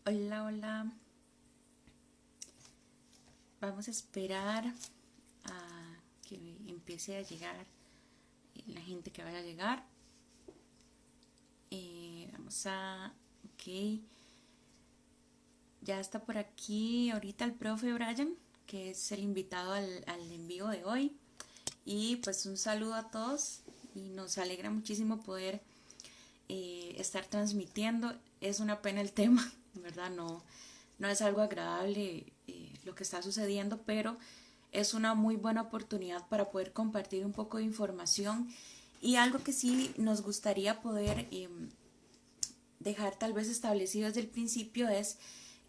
Hola, hola. Vamos a esperar a que empiece a llegar la gente que vaya a llegar. Vamos a... Ok. Ya está por aquí ahorita el profe Brian, que es el invitado al en vivo de hoy. Y pues un saludo a todos y nos alegra muchísimo poder estar transmitiendo. Es una pena el tema, ¿verdad? No es algo agradable lo que está sucediendo, pero es una muy buena oportunidad para poder compartir un poco de información y algo que sí nos gustaría poder dejar tal vez establecido desde el principio es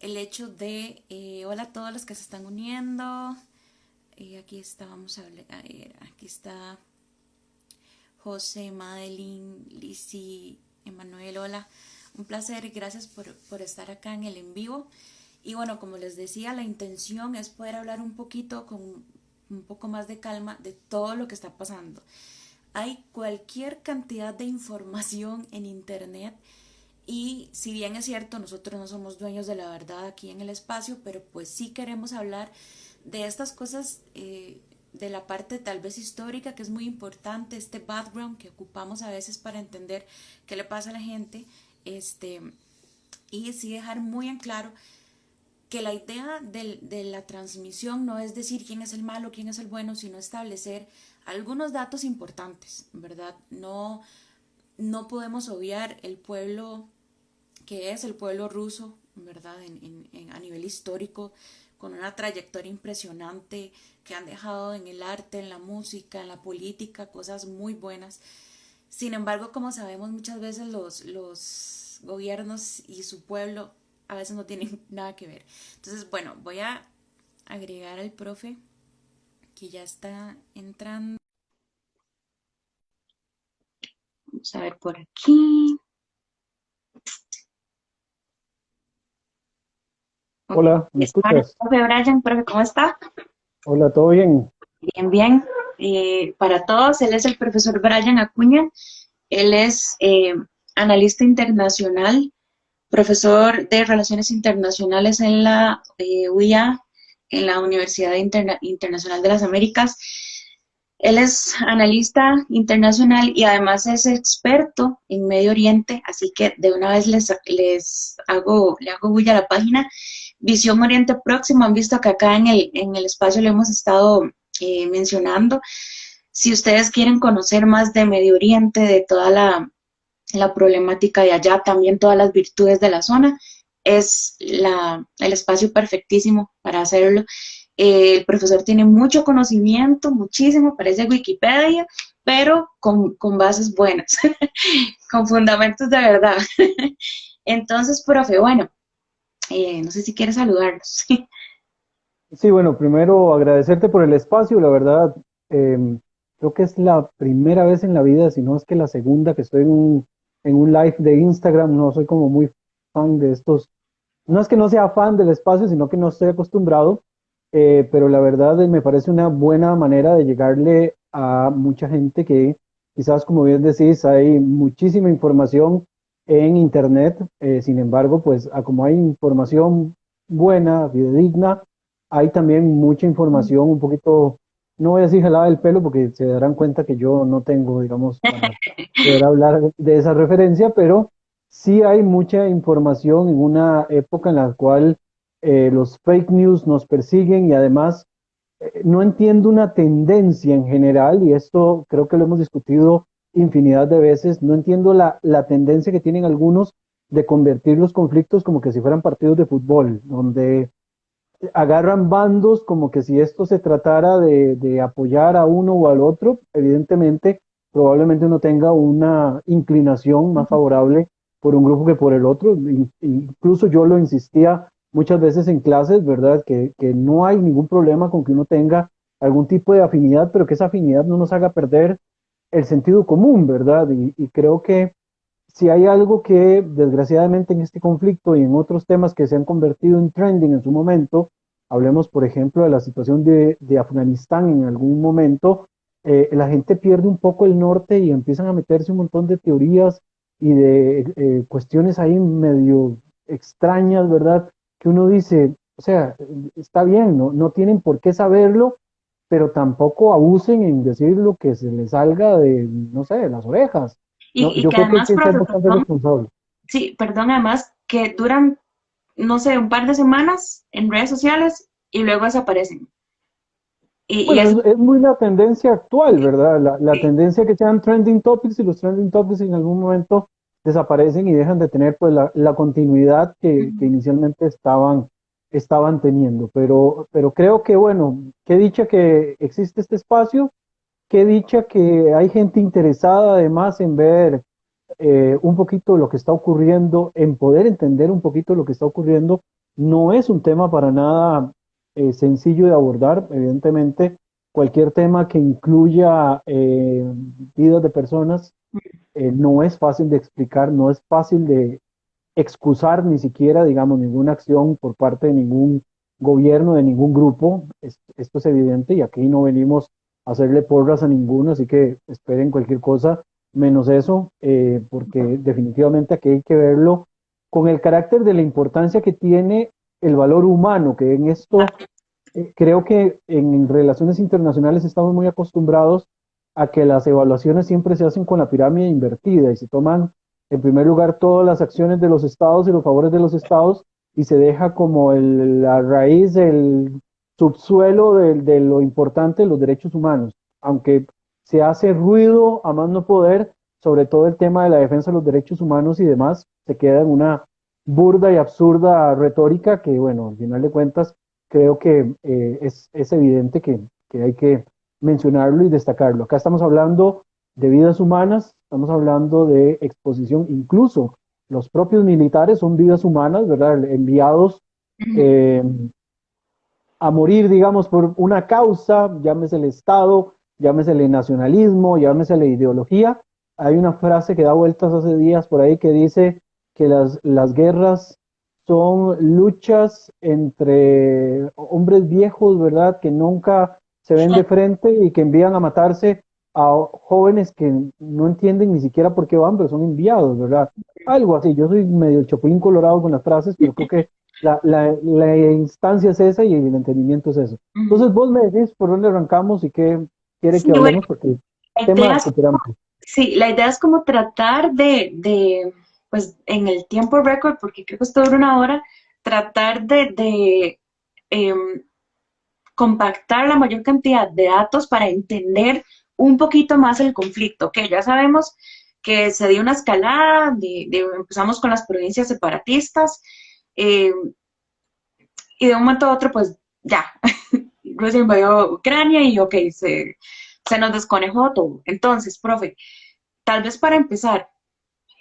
el hecho de, hola a todos los que se están uniendo, aquí está, vamos a ver, aquí está José, Madeline, Lizzy, Emanuel, hola. Un placer, gracias por estar acá en el en vivo. Y bueno, como les decía, la intención es poder hablar un poquito con un poco más de calma de todo lo que está pasando. Hay cualquier cantidad de información en internet y si bien es cierto, nosotros no somos dueños de la verdad aquí en el espacio, pero pues sí queremos hablar de estas cosas, de la parte tal vez histórica, que es muy importante, este background que ocupamos a veces para entender qué le pasa a la gente, este, y sí dejar muy en claro que la idea de la transmisión no es decir quién es el malo, quién es el bueno, sino establecer algunos datos importantes, ¿verdad? No podemos obviar el pueblo que es el pueblo ruso, ¿verdad? A nivel histórico, con una trayectoria impresionante, que han dejado en el arte, en la música, en la política, cosas muy buenas. Sin embargo, como sabemos, muchas veces los gobiernos y su pueblo a veces no tienen nada que ver. Entonces, bueno, voy a agregar al profe que ya está entrando. Vamos a ver por aquí. Ok, Hola, ¿me está el escuchas? profe Brian, profe, ¿cómo está? Hola, ¿todo bien? Bien, bien. Para todos, él es el profesor Brian Acuña. Él es analista internacional, profesor de Relaciones Internacionales en la UIA, en la Universidad Internacional de las Américas. Él es analista internacional y además es experto en Medio Oriente, así que de una vez le hago bulla a la página. Visión Oriente Próximo, han visto que acá en el espacio lo hemos estado mencionando. Si ustedes quieren conocer más de Medio Oriente, de toda la problemática de allá, también todas las virtudes de la zona, es el espacio perfectísimo para hacerlo. El profesor tiene mucho conocimiento, muchísimo, parece Wikipedia, pero con bases buenas, con fundamentos de verdad. Entonces, profe, bueno, no sé si quiere saludarlos. Sí, bueno, primero agradecerte por el espacio, la verdad, creo que es la primera vez en la vida, si no es que la segunda que estoy en un live de Instagram, no soy como muy fan de estos, no es que no sea fan del espacio, sino que no estoy acostumbrado, pero la verdad me parece una buena manera de llegarle a mucha gente que quizás, como bien decís, hay muchísima información en Internet, sin embargo, pues como hay información buena, fidedigna, hay también mucha información un poquito, no voy a decir jalada del pelo porque se darán cuenta que yo no tengo, digamos, para poder hablar de esa referencia, pero sí hay mucha información en una época en la cual los fake news nos persiguen y además no entiendo una tendencia en general, y esto creo que lo hemos discutido infinidad de veces, no entiendo la tendencia que tienen algunos de convertir los conflictos como que si fueran partidos de fútbol, donde agarran bandos como que si esto se tratara de apoyar a uno o al otro, evidentemente probablemente uno tenga una inclinación más favorable por un grupo que por el otro. Incluso yo lo insistía muchas veces en clases, ¿verdad? Que no hay ningún problema con que uno tenga algún tipo de afinidad, pero que esa afinidad no nos haga perder el sentido común, ¿verdad? Y creo que si hay algo que desgraciadamente en este conflicto y en otros temas que se han convertido en trending en su momento, hablemos por ejemplo de la situación de Afganistán en algún momento, la gente pierde un poco el norte y empiezan a meterse un montón de teorías y de cuestiones ahí medio extrañas, ¿verdad? Que uno dice, o sea, está bien, no tienen por qué saberlo, pero tampoco abusen en decir lo que se les salga de, no sé, de las orejas. No, Y yo que creo que hay además, que ser profe, bastante perdón, responsable. sí, perdón, además que duran, no sé, un par de semanas en redes sociales y luego desaparecen. Y Bueno, eso, es muy la tendencia actual, ¿verdad? La sí. tendencia que sean trending topics y los trending topics en algún momento desaparecen y dejan de tener pues la continuidad que inicialmente estaban teniendo. Pero creo que, bueno, qué dicha que existe este espacio, qué dicha que hay gente interesada además en ver un poquito lo que está ocurriendo, en poder entender un poquito lo que está ocurriendo. No es un tema para nada sencillo de abordar, evidentemente. Cualquier tema que incluya vidas de personas no es fácil de explicar, no es fácil de excusar ni siquiera, digamos, ninguna acción por parte de ningún gobierno, de ningún grupo. Esto es evidente y aquí no venimos a hacerle porras a ninguno, así que esperen cualquier cosa menos eso, porque definitivamente aquí hay que verlo con el carácter de la importancia que tiene el valor humano, que en esto creo que en relaciones internacionales estamos muy acostumbrados a que las evaluaciones siempre se hacen con la pirámide invertida y se toman en primer lugar todas las acciones de los estados y los favores de los estados y se deja como la raíz, el subsuelo de lo importante de los derechos humanos, aunque se hace ruido a más no poder, sobre todo el tema de la defensa de los derechos humanos y demás, se queda en una burda y absurda retórica que, bueno, al final de cuentas, creo que es evidente que hay que mencionarlo y destacarlo. Acá estamos hablando de vidas humanas, estamos hablando de exposición, incluso los propios militares son vidas humanas, ¿verdad? Enviados Ujú. eh, a morir, digamos, por una causa, llámese el Estado, llámese el nacionalismo, llámese la ideología. Hay una frase que da vueltas hace días por ahí que dice que las guerras son luchas entre hombres viejos, ¿verdad? Que nunca se ven de frente y que envían a matarse a jóvenes que no entienden ni siquiera por qué van, pero son enviados, ¿verdad? Algo así. Yo soy medio el chapulín colorado con las frases, pero creo que la instancia es esa y el entendimiento es eso. Ujú. Entonces vos me decís por dónde arrancamos y qué quiere Sí, que bueno, hablemos, porque el la idea tema es, súper amplio. sí, la idea es como tratar pues en el tiempo récord, porque creo que esto dura una hora, tratar de em, compactar la mayor cantidad de datos para entender un poquito más el conflicto, que ya sabemos que se dio una escalada, empezamos con las provincias separatistas, eh, y de un momento a otro, pues ya, Rusia invadió Ucrania y ok, se nos desconejó todo. Entonces, profe, tal vez para empezar,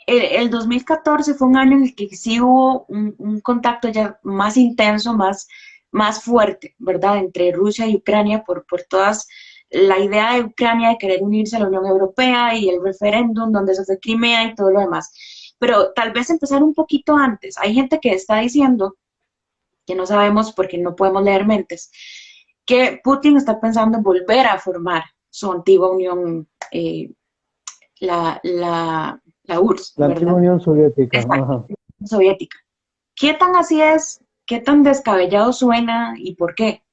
el 2014 fue un año en el que sí hubo un contacto ya más intenso, más fuerte, ¿verdad?, entre Rusia y Ucrania por todas la idea de Ucrania de querer unirse a la Unión Europea y el referéndum donde se fue Crimea y todo lo demás. Pero tal vez empezar un poquito antes. Hay gente que está diciendo, que no sabemos porque no podemos leer mentes, que Putin está pensando en volver a formar su antigua Unión, la URSS, La antigua ¿verdad? Unión Soviética, Exacto, ajá. soviética. ¿Qué tan así es? ¿Qué tan descabellado suena y por qué?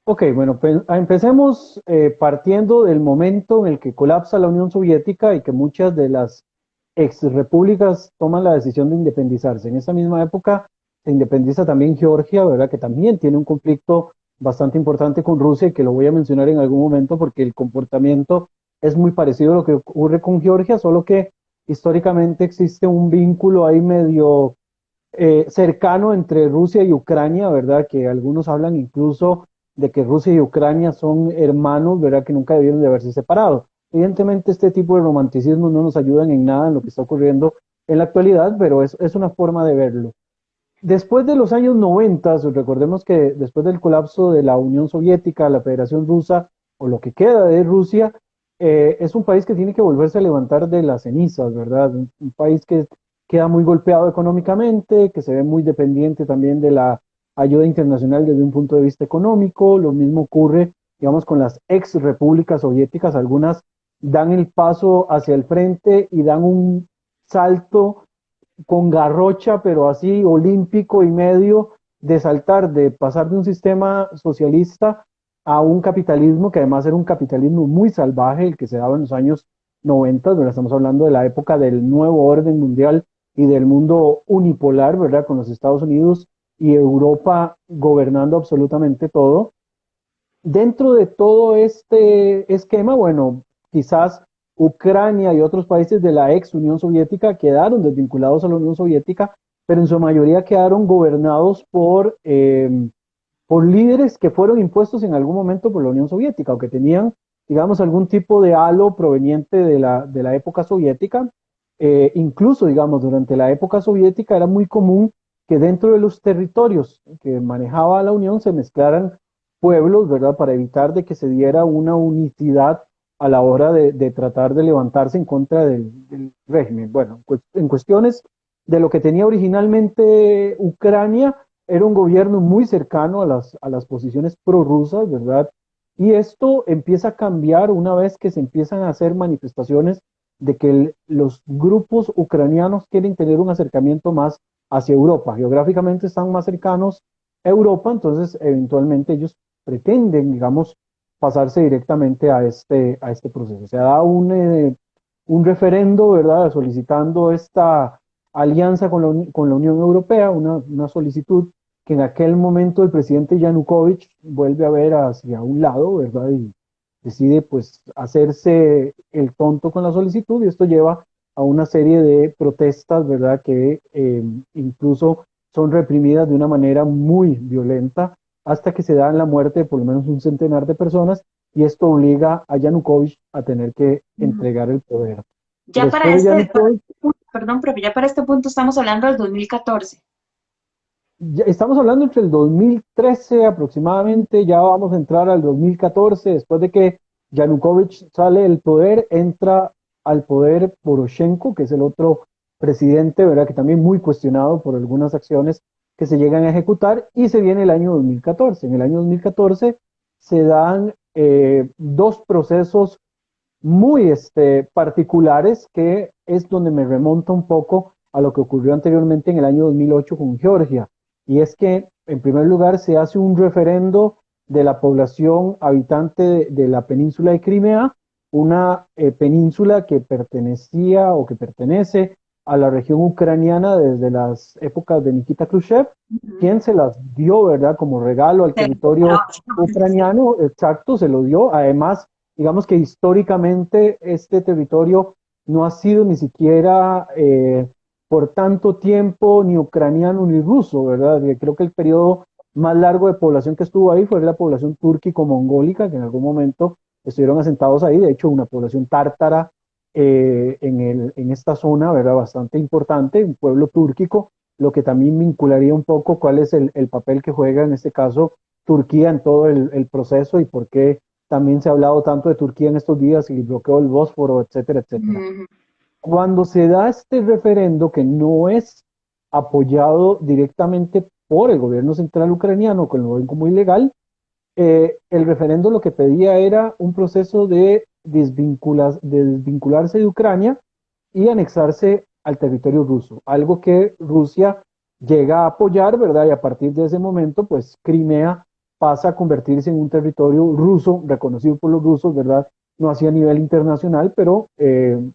Ok, bueno, pues, empecemos partiendo del momento en el que colapsa la Unión Soviética y que muchas de las ex repúblicas toman la decisión de independizarse. En esa misma época se independiza también Georgia, ¿verdad? Que también tiene un conflicto bastante importante con Rusia y que lo voy a mencionar en algún momento porque el comportamiento es muy parecido a lo que ocurre con Georgia, solo que históricamente existe un vínculo ahí medio cercano entre Rusia y Ucrania, ¿verdad? Que algunos hablan incluso de que Rusia y Ucrania son hermanos, ¿verdad? Que nunca debieron de haberse separado. Evidentemente este tipo de romanticismo no nos ayudan en nada en lo que está ocurriendo en la actualidad, pero es una forma de verlo. Después de los años 90, recordemos que después del colapso de la Unión Soviética, la Federación Rusa, o lo que queda de Rusia, es un país que tiene que volverse a levantar de las cenizas, ¿verdad? Un país que queda muy golpeado económicamente, que se ve muy dependiente también de la ayuda internacional desde un punto de vista económico. Lo mismo ocurre, digamos, con las ex repúblicas soviéticas. Algunas dan el paso hacia el frente y dan un salto con garrocha, pero así olímpico y medio, de saltar, de pasar de un sistema socialista a un capitalismo que además era un capitalismo muy salvaje, el que se daba en los años 90, ¿verdad? Estamos hablando de la época del nuevo orden mundial y del mundo unipolar, ¿verdad? Con los Estados Unidos y Europa gobernando absolutamente todo. Dentro de todo este esquema, bueno, quizás Ucrania y otros países de la ex Unión Soviética quedaron desvinculados a la Unión Soviética, pero en su mayoría quedaron gobernados por líderes que fueron impuestos en algún momento por la Unión Soviética o que tenían, digamos, algún tipo de halo proveniente de la época soviética. Incluso, digamos, durante la época soviética era muy común que dentro de los territorios que manejaba la Unión se mezclaran pueblos, ¿verdad? Para evitar de que se diera una unicidad a la hora de tratar de levantarse en contra del régimen. Bueno, pues en cuestiones de lo que tenía originalmente Ucrania, era un gobierno muy cercano a las posiciones prorrusas, ¿verdad? Y esto empieza a cambiar una vez que se empiezan a hacer manifestaciones de que los grupos ucranianos quieren tener un acercamiento más hacia Europa. Geográficamente están más cercanos a Europa, entonces eventualmente ellos pretenden, digamos, pasarse directamente a este proceso. Se da un referendo, ¿verdad?, solicitando esta alianza con la Unión Europea, una solicitud que en aquel momento el presidente Yanukovych vuelve a ver hacia un lado, ¿verdad? Y decide pues hacerse el tonto con la solicitud y esto lleva a una serie de protestas, ¿verdad? Que incluso son reprimidas de una manera muy violenta hasta que se da la muerte de por lo menos un centenar de personas y esto obliga a Yanukovych a tener que entregar el poder. Ya para Después de este, Yanukovych, perdón, profe, ya para este punto estamos hablando del 2014. ya estamos hablando entre el 2013 aproximadamente, ya vamos a entrar al 2014, después de que Yanukovych sale del poder, entra al poder Poroshenko, que es el otro presidente, ¿verdad? Que también muy cuestionado por algunas acciones que se llegan a ejecutar, y se viene el año 2014. En el año 2014 se dan dos procesos muy particulares, que es donde me remonta un poco a lo que ocurrió anteriormente en el año 2008 con Georgia. Y es que, en primer lugar, se hace un referendo de la población habitante de la península de Crimea, una península que pertenecía o que pertenece a la región ucraniana desde las épocas de Nikita Khrushchev, quien se las dio, ¿verdad?, como regalo al territorio ucraniano, exacto, se lo dio. Además, digamos que históricamente este territorio no ha sido ni siquiera por tanto tiempo ni ucraniano ni ruso, ¿verdad? Creo que el periodo más largo de población que estuvo ahí fue la población túrquico-mongólica, que en algún momento estuvieron asentados ahí, de hecho una población tártara en esta zona, ¿verdad? Bastante importante, un pueblo túrquico, lo que también vincularía un poco cuál es el papel que juega en este caso Turquía en todo el proceso y por qué también se ha hablado tanto de Turquía en estos días y el bloqueo del Bósforo, etcétera, etcétera. Cuando se da este referendo que no es apoyado directamente por el gobierno central ucraniano, que lo ven como ilegal, el referendo lo que pedía era un proceso de desvincularse de Ucrania y anexarse al territorio ruso, algo que Rusia llega a apoyar, ¿verdad? Y a partir de ese momento, pues Crimea pasa a convertirse en un territorio ruso, reconocido por los rusos, ¿verdad? No así a nivel internacional, pero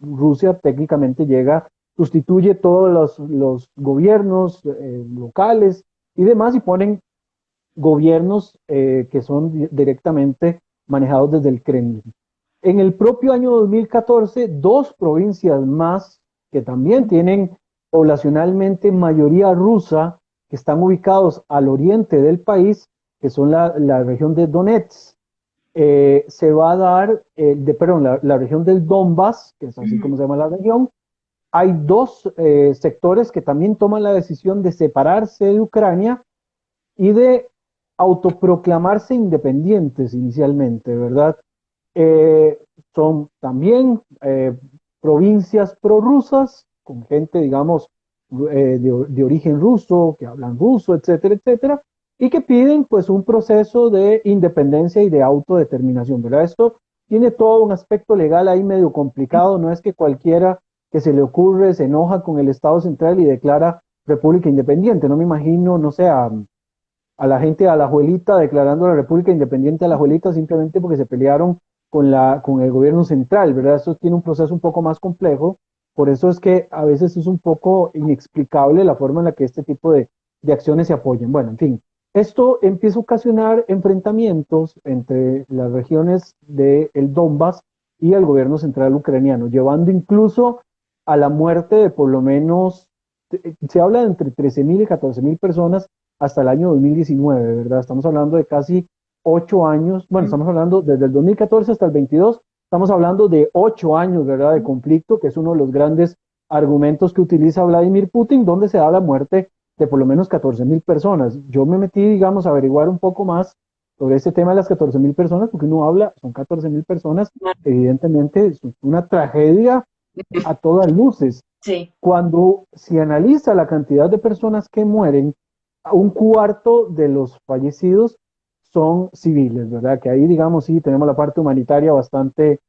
Rusia técnicamente llega, sustituye todos los gobiernos locales y demás y ponen gobiernos que son directamente manejados desde el Kremlin. En el propio año 2014, dos provincias más que también tienen poblacionalmente mayoría rusa, que están ubicados al oriente del país, que son la región de Donetsk, se va a dar, perdón, la región del Donbass, que es así como se llama la región. Hay dos sectores que también toman la decisión de separarse de Ucrania y de autoproclamarse independientes inicialmente, ¿verdad? Eh, Son también provincias prorrusas, con gente, digamos, de origen ruso, que hablan ruso, etcétera, etcétera, y que piden pues un proceso de independencia y de autodeterminación, ¿verdad? Esto tiene todo un aspecto legal ahí medio complicado, no es que cualquiera que se le ocurre, se enoja con el Estado central y declara república independiente. No me imagino, no sé, a la gente, a la Alajuelita, declarando la República Independiente a la Alajuelita simplemente porque se pelearon con el gobierno central, ¿verdad? Eso tiene un proceso un poco más complejo, por eso es que a veces es un poco inexplicable la forma en la que este tipo de acciones se apoyan. Bueno, en fin, esto empieza a ocasionar enfrentamientos entre las regiones del Donbass y el gobierno central ucraniano, llevando incluso a la muerte de por lo menos, se habla de entre 13.000 y 14.000 personas hasta el año 2019, ¿verdad? Estamos hablando de casi 8 años, bueno, estamos hablando desde el 2014 hasta el 22, estamos hablando de 8 años, ¿verdad? De conflicto, que es uno de los grandes argumentos que utiliza Vladimir Putin, donde se da la muerte de por lo menos 14.000 personas. Yo me metí, digamos, a averiguar un poco más sobre este tema de las 14.000 personas, porque uno habla, son 14.000 personas, evidentemente es una tragedia a todas luces. Sí. Cuando se analiza la cantidad de personas que mueren, un cuarto de los fallecidos son civiles, ¿verdad? Que ahí, digamos, sí, tenemos la parte humanitaria bastante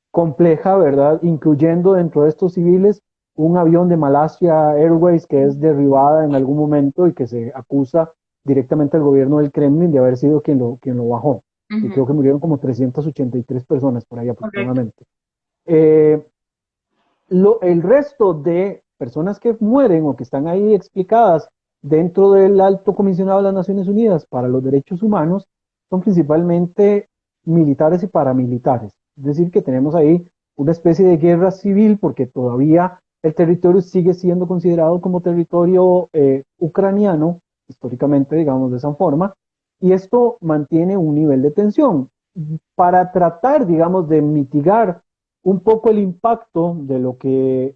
compleja, ¿verdad? Incluyendo dentro de estos civiles un avión de Malaysia Airways que es derribada en algún momento y que se acusa directamente al gobierno del Kremlin de haber sido quien lo bajó. Y creo que murieron como 383 personas por ahí Correcto. aproximadamente. El resto de personas que mueren o que están ahí explicadas dentro del Alto Comisionado de las Naciones Unidas para los Derechos Humanos son principalmente militares y paramilitares. Es decir, que tenemos ahí una especie de guerra civil porque todavía el territorio sigue siendo considerado como territorio ucraniano, históricamente, digamos de esa forma, y esto mantiene un nivel de tensión. Para tratar, digamos, de mitigar un poco el impacto de lo que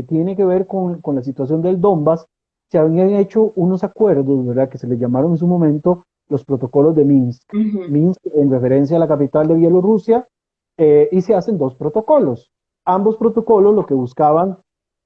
tiene que ver con la situación del Donbass, se habían hecho unos acuerdos, ¿verdad?, que se les llamaron en su momento los protocolos de Minsk. Minsk en referencia a la capital de Bielorrusia, y se hacen dos protocolos. Ambos protocolos lo que buscaban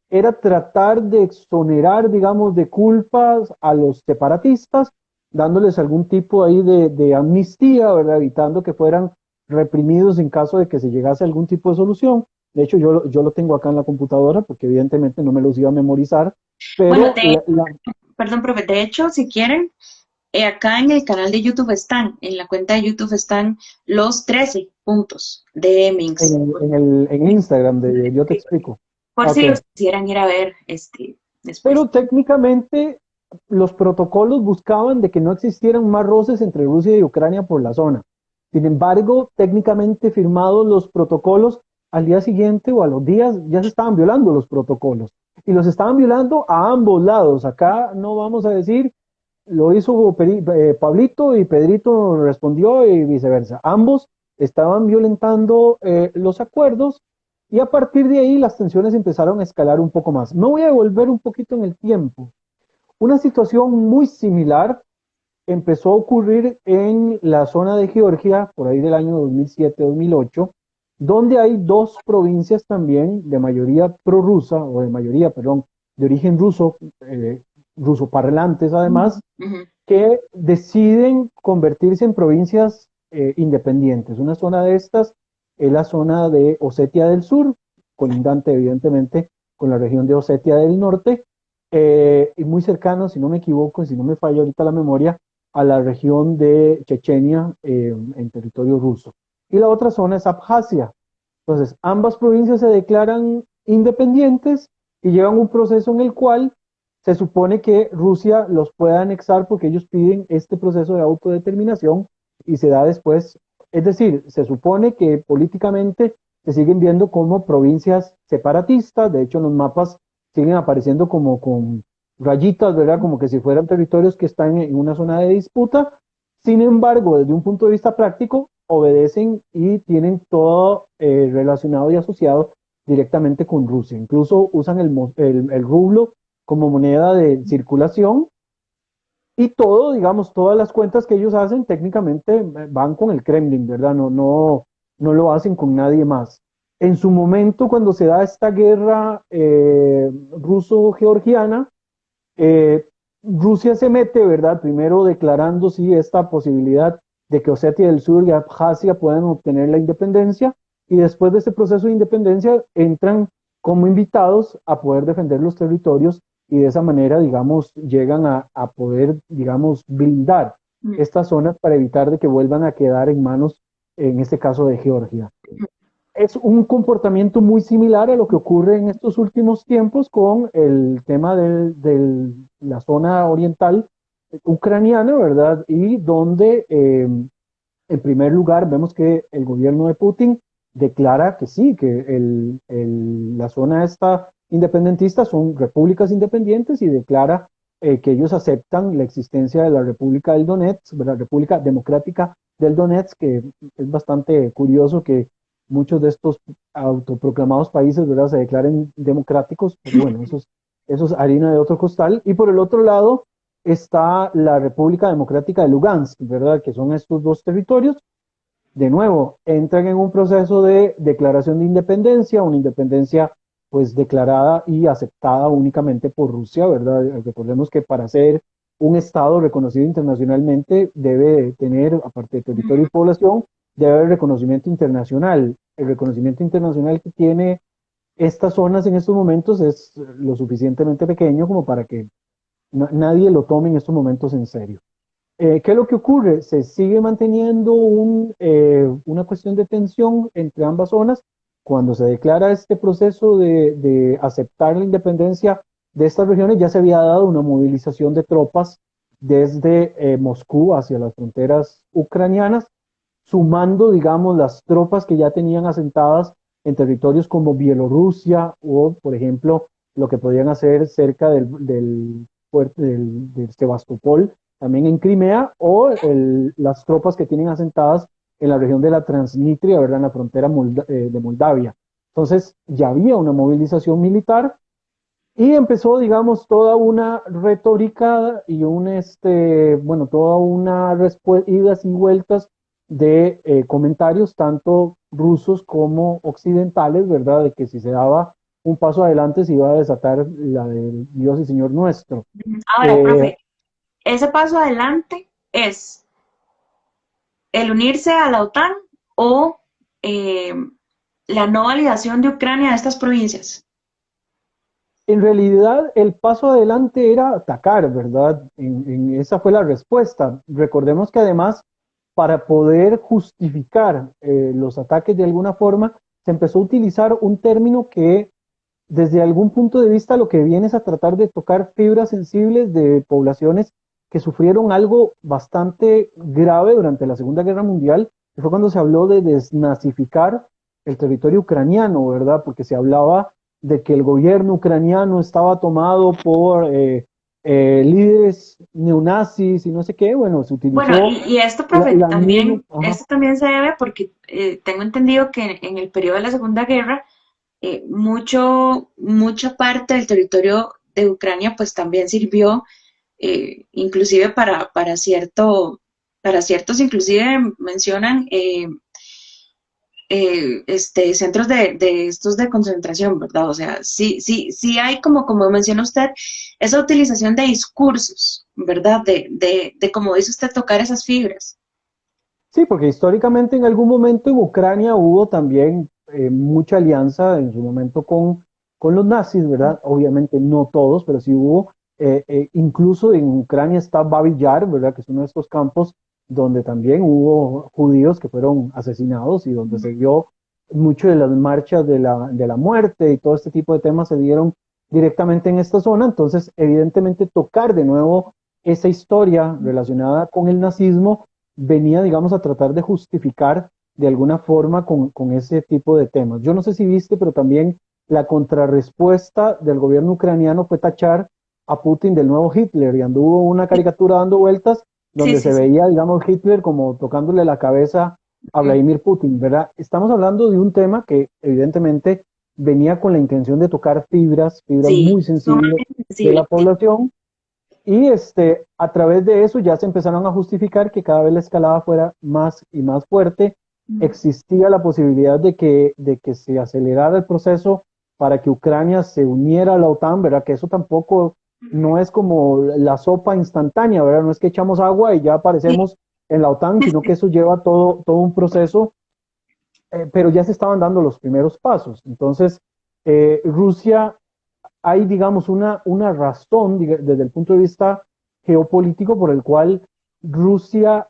era tratar de exonerar, digamos, de culpas a los separatistas, dándoles algún tipo ahí de amnistía, ¿verdad?, evitando que fueran reprimidos en caso de que se llegase a algún tipo de solución. De hecho, yo lo tengo acá en la computadora porque evidentemente no me los iba a memorizar, Bueno, pero perdón, profe, de hecho, si quieren, acá en el canal de YouTube están, en la cuenta de YouTube están los 13 puntos de Minsk. en Instagram, yo te explico. Por si Ok, los quisieran ir a ver después. pero técnicamente los protocolos buscaban de que no existieran más roces entre Rusia y Ucrania por la zona. Sin embargo, técnicamente firmados los protocolos, al día siguiente o a los días ya se estaban violando los protocolos. Y los estaban violando a ambos lados. Acá no vamos a decir, lo hizo Pablito y Pedrito respondió y viceversa. Ambos estaban violentando los acuerdos y a partir de ahí las tensiones empezaron a escalar un poco más. Me voy a devolver un poquito en el tiempo. Una situación muy similar empezó a ocurrir en la zona de Georgia, por ahí del año 2007-2008, donde hay dos provincias también de mayoría prorrusa, o de mayoría, perdón, de origen ruso, rusoparlantes además, que deciden convertirse en provincias independientes. Una zona de estas es la zona de Osetia del Sur, colindante evidentemente con la región de Osetia del Norte, y muy cercano, si no me equivoco, si no me falla ahorita la memoria, a la región de Chechenia en territorio ruso. Y la otra zona es Abjasia. Entonces, ambas provincias se declaran independientes y llevan un proceso en el cual se supone que Rusia los puede anexar porque ellos piden este proceso de autodeterminación y se da después, es decir, se supone que políticamente se siguen viendo como provincias separatistas, de hecho en los mapas siguen apareciendo como con rayitas, ¿verdad? Como que si fueran territorios que están en una zona de disputa. Sin embargo, desde un punto de vista práctico, obedecen y tienen todo relacionado y asociado directamente con Rusia. Incluso usan el rublo como moneda de circulación y todo, digamos, todas las cuentas que ellos hacen técnicamente van con el Kremlin, ¿verdad? No lo hacen con nadie más. En su momento, cuando se da esta guerra ruso-georgiana, Rusia se mete, ¿verdad? Primero declarando sí esta posibilidad de que Osetia del Sur y Abjasia puedan obtener la independencia y después de este proceso de independencia entran como invitados a poder defender los territorios y de esa manera, digamos, llegan a poder, digamos, blindar estas zonas para evitar de que vuelvan a quedar en manos, en este caso, de Georgia. Es un comportamiento muy similar a lo que ocurre en estos últimos tiempos con el tema de la zona oriental ucraniana, ¿verdad? Y donde, en primer lugar, vemos que el gobierno de Putin declara que sí, que la zona esta independentista son repúblicas independientes y declara que ellos aceptan la existencia de la República del Donetsk, la República Democrática del Donetsk, que es bastante curioso que muchos de estos autoproclamados países, ¿verdad?, se declaren democráticos, pero bueno, eso es harina de otro costal. Y por el otro lado está la República Democrática de Lugansk, ¿verdad?, que son estos dos territorios. De nuevo, entran en un proceso de declaración de independencia, una independencia pues declarada y aceptada únicamente por Rusia, ¿verdad? Recordemos que para ser un Estado reconocido internacionalmente debe tener, aparte de territorio y población, debe haber reconocimiento internacional. El reconocimiento internacional que tiene estas zonas en estos momentos es lo suficientemente pequeño como para que nadie lo tome en estos momentos en serio. ¿Qué es lo que ocurre? Se sigue manteniendo una cuestión de tensión entre ambas zonas. Cuando se declara este proceso de aceptar la independencia de estas regiones, ya se había dado una movilización de tropas desde Moscú hacia las fronteras ucranianas, sumando, digamos, las tropas que ya tenían asentadas en territorios como Bielorrusia o, por ejemplo, lo que podían hacer cerca del fuerte del Sebastopol, también en Crimea, o las tropas que tienen asentadas en la región de la Transnistria, ¿verdad?, en la frontera de Moldavia. Entonces, ya había una movilización militar y empezó, digamos, toda una retórica y bueno, toda una idas y vueltas de comentarios, tanto rusos como occidentales, ¿verdad?, de que si se daba un paso adelante se iba a desatar la del Dios y Señor nuestro. Ahora, profe, ese paso adelante es el unirse a la OTAN o eh, la no validación de Ucrania de estas provincias. En realidad, el paso adelante era atacar, ¿verdad? Esa fue la respuesta. Recordemos que además, para poder justificar los ataques de alguna forma, se empezó a utilizar un término que, desde algún punto de vista, lo que viene es a tratar de tocar fibras sensibles de poblaciones que sufrieron algo bastante grave durante la Segunda Guerra Mundial, que fue cuando se habló de desnazificar el territorio ucraniano, ¿verdad? Porque se hablaba de que el gobierno ucraniano estaba tomado por líderes neonazis y no sé qué. Bueno, se utilizó Bueno, y esto, profe, la misma. también, esto también se debe porque tengo entendido que en el periodo de la Segunda Guerra, mucha parte del territorio de Ucrania pues también sirvió inclusive para ciertos, inclusive mencionan centros de estos de concentración, ¿verdad? O sea, sí hay como menciona usted, esa utilización de discursos, ¿verdad? De como dice usted, tocar esas fibras. Sí, porque históricamente en algún momento en Ucrania hubo también mucha alianza en su momento con los nazis, ¿verdad? Obviamente no todos, pero sí hubo. Incluso en Ucrania está Babi Yar, ¿verdad?, que es uno de estos campos donde también hubo judíos que fueron asesinados y donde se vio mucho de las marchas de la muerte y todo este tipo de temas se dieron directamente en esta zona. Entonces, evidentemente, tocar de nuevo esa historia relacionada con el nazismo venía, digamos, a tratar de justificar de alguna forma con ese tipo de temas. Yo no sé si viste, pero también la contrarrespuesta del gobierno ucraniano fue tachar a Putin del nuevo Hitler y anduvo una caricatura dando vueltas Sí, donde sí, se sí. veía, digamos, Hitler como tocándole la cabeza a Vladimir Putin, ¿verdad? Estamos hablando de un tema que evidentemente venía con la intención de tocar fibras Sí, muy sensibles sumamente de la sensible. población y a través de eso ya se empezaron a justificar que cada vez la escalada fuera más y más fuerte. Existía la posibilidad de que se acelerara el proceso para que Ucrania se uniera a la OTAN, ¿verdad? Que eso tampoco no es como la sopa instantánea, ¿verdad? No es que echamos agua y ya Sí, aparecemos en la OTAN, sino que eso lleva todo un proceso, pero ya se estaban dando los primeros pasos. Entonces, Rusia, hay, digamos, una razón desde el punto de vista geopolítico por el cual Rusia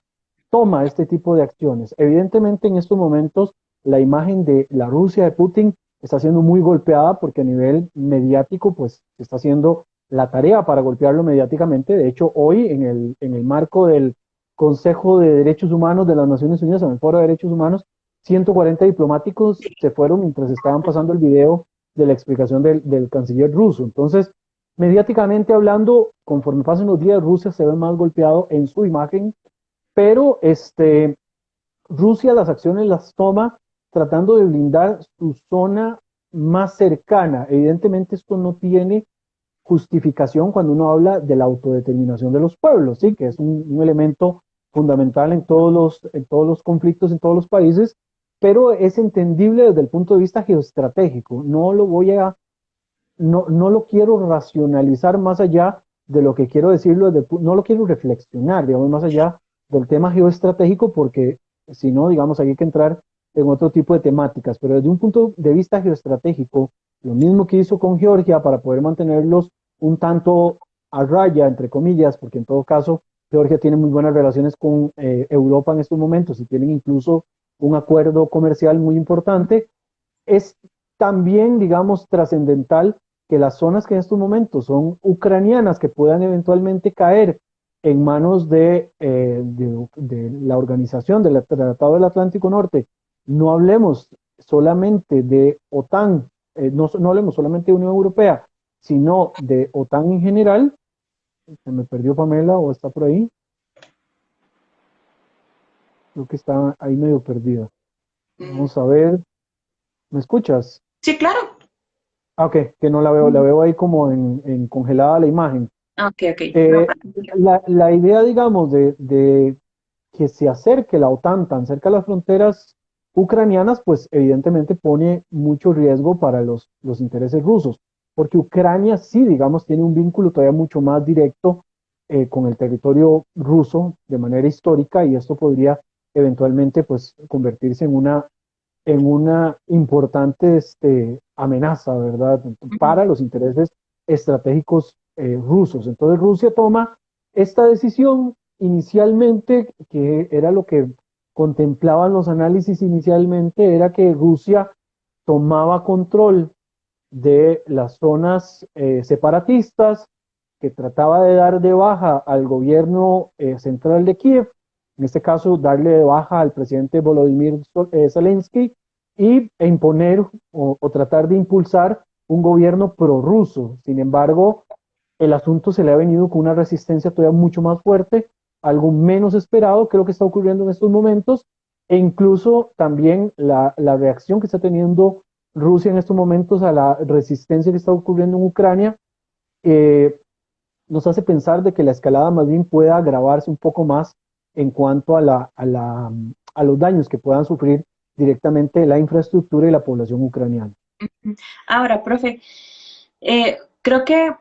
toma este tipo de acciones. Evidentemente, en estos momentos, la imagen de la Rusia de Putin está siendo muy golpeada porque a nivel mediático, pues, se está haciendo la tarea para golpearlo mediáticamente. De hecho, hoy, en el marco del Consejo de Derechos Humanos de las Naciones Unidas, en el Foro de Derechos Humanos, 140 diplomáticos se fueron mientras estaban pasando el video de la explicación del canciller ruso. Entonces, mediáticamente hablando, conforme pasan los días, Rusia se ve más golpeado en su imagen, pero Rusia las acciones las toma tratando de blindar su zona más cercana. Evidentemente esto no tiene justificación cuando uno habla de la autodeterminación de los pueblos, ¿sí? Que es un elemento fundamental en todos los conflictos, en todos los países, pero es entendible desde el punto de vista geoestratégico. No lo quiero racionalizar más allá de lo que quiero decirlo, no lo quiero reflexionar, digamos, más allá del tema geoestratégico, porque si no, digamos, hay que entrar en otro tipo de temáticas, pero desde un punto de vista geoestratégico, lo mismo que hizo con Georgia para poder mantenerlos un tanto a raya, entre comillas, porque en todo caso Georgia tiene muy buenas relaciones con Europa en estos momentos y tienen incluso un acuerdo comercial muy importante, es también, digamos, trascendental que las zonas que en estos momentos son ucranianas, que puedan eventualmente caer en manos de la organización del Tratado del Atlántico Norte, no hablemos solamente de OTAN, no hablemos solamente de Unión Europea, sino de OTAN en general. Se me perdió Pamela o está por ahí. Creo que está ahí medio perdida. Vamos a ver. ¿Me escuchas? Sí, claro. Ah, ok, que no la veo ahí como en congelada la imagen. Ok, ok. No, Eh, la idea, digamos, de que se acerque la OTAN tan cerca a las fronteras ucranianas, pues evidentemente pone mucho riesgo para los intereses rusos, porque Ucrania sí, digamos, tiene un vínculo todavía mucho más directo con el territorio ruso de manera histórica y esto podría eventualmente pues convertirse en una importante amenaza, ¿verdad? Para los intereses estratégicos rusos. Entonces Rusia toma esta decisión inicialmente, que era lo que contemplaban los análisis inicialmente, era que Rusia tomaba control de las zonas separatistas, que trataba de dar de baja al gobierno central de Kiev, en este caso darle de baja al presidente Volodymyr Zelensky e imponer o tratar de impulsar un gobierno prorruso. Sin embargo, el asunto se le ha venido con una resistencia todavía mucho más fuerte, algo menos esperado que lo que está ocurriendo en estos momentos, e incluso también la reacción que está teniendo Rusia en estos momentos a la resistencia que está ocurriendo en Ucrania, eh, nos hace pensar de que la escalada más bien pueda agravarse un poco más en cuanto a los daños que puedan sufrir directamente la infraestructura y la población ucraniana. ahora, profe, creo que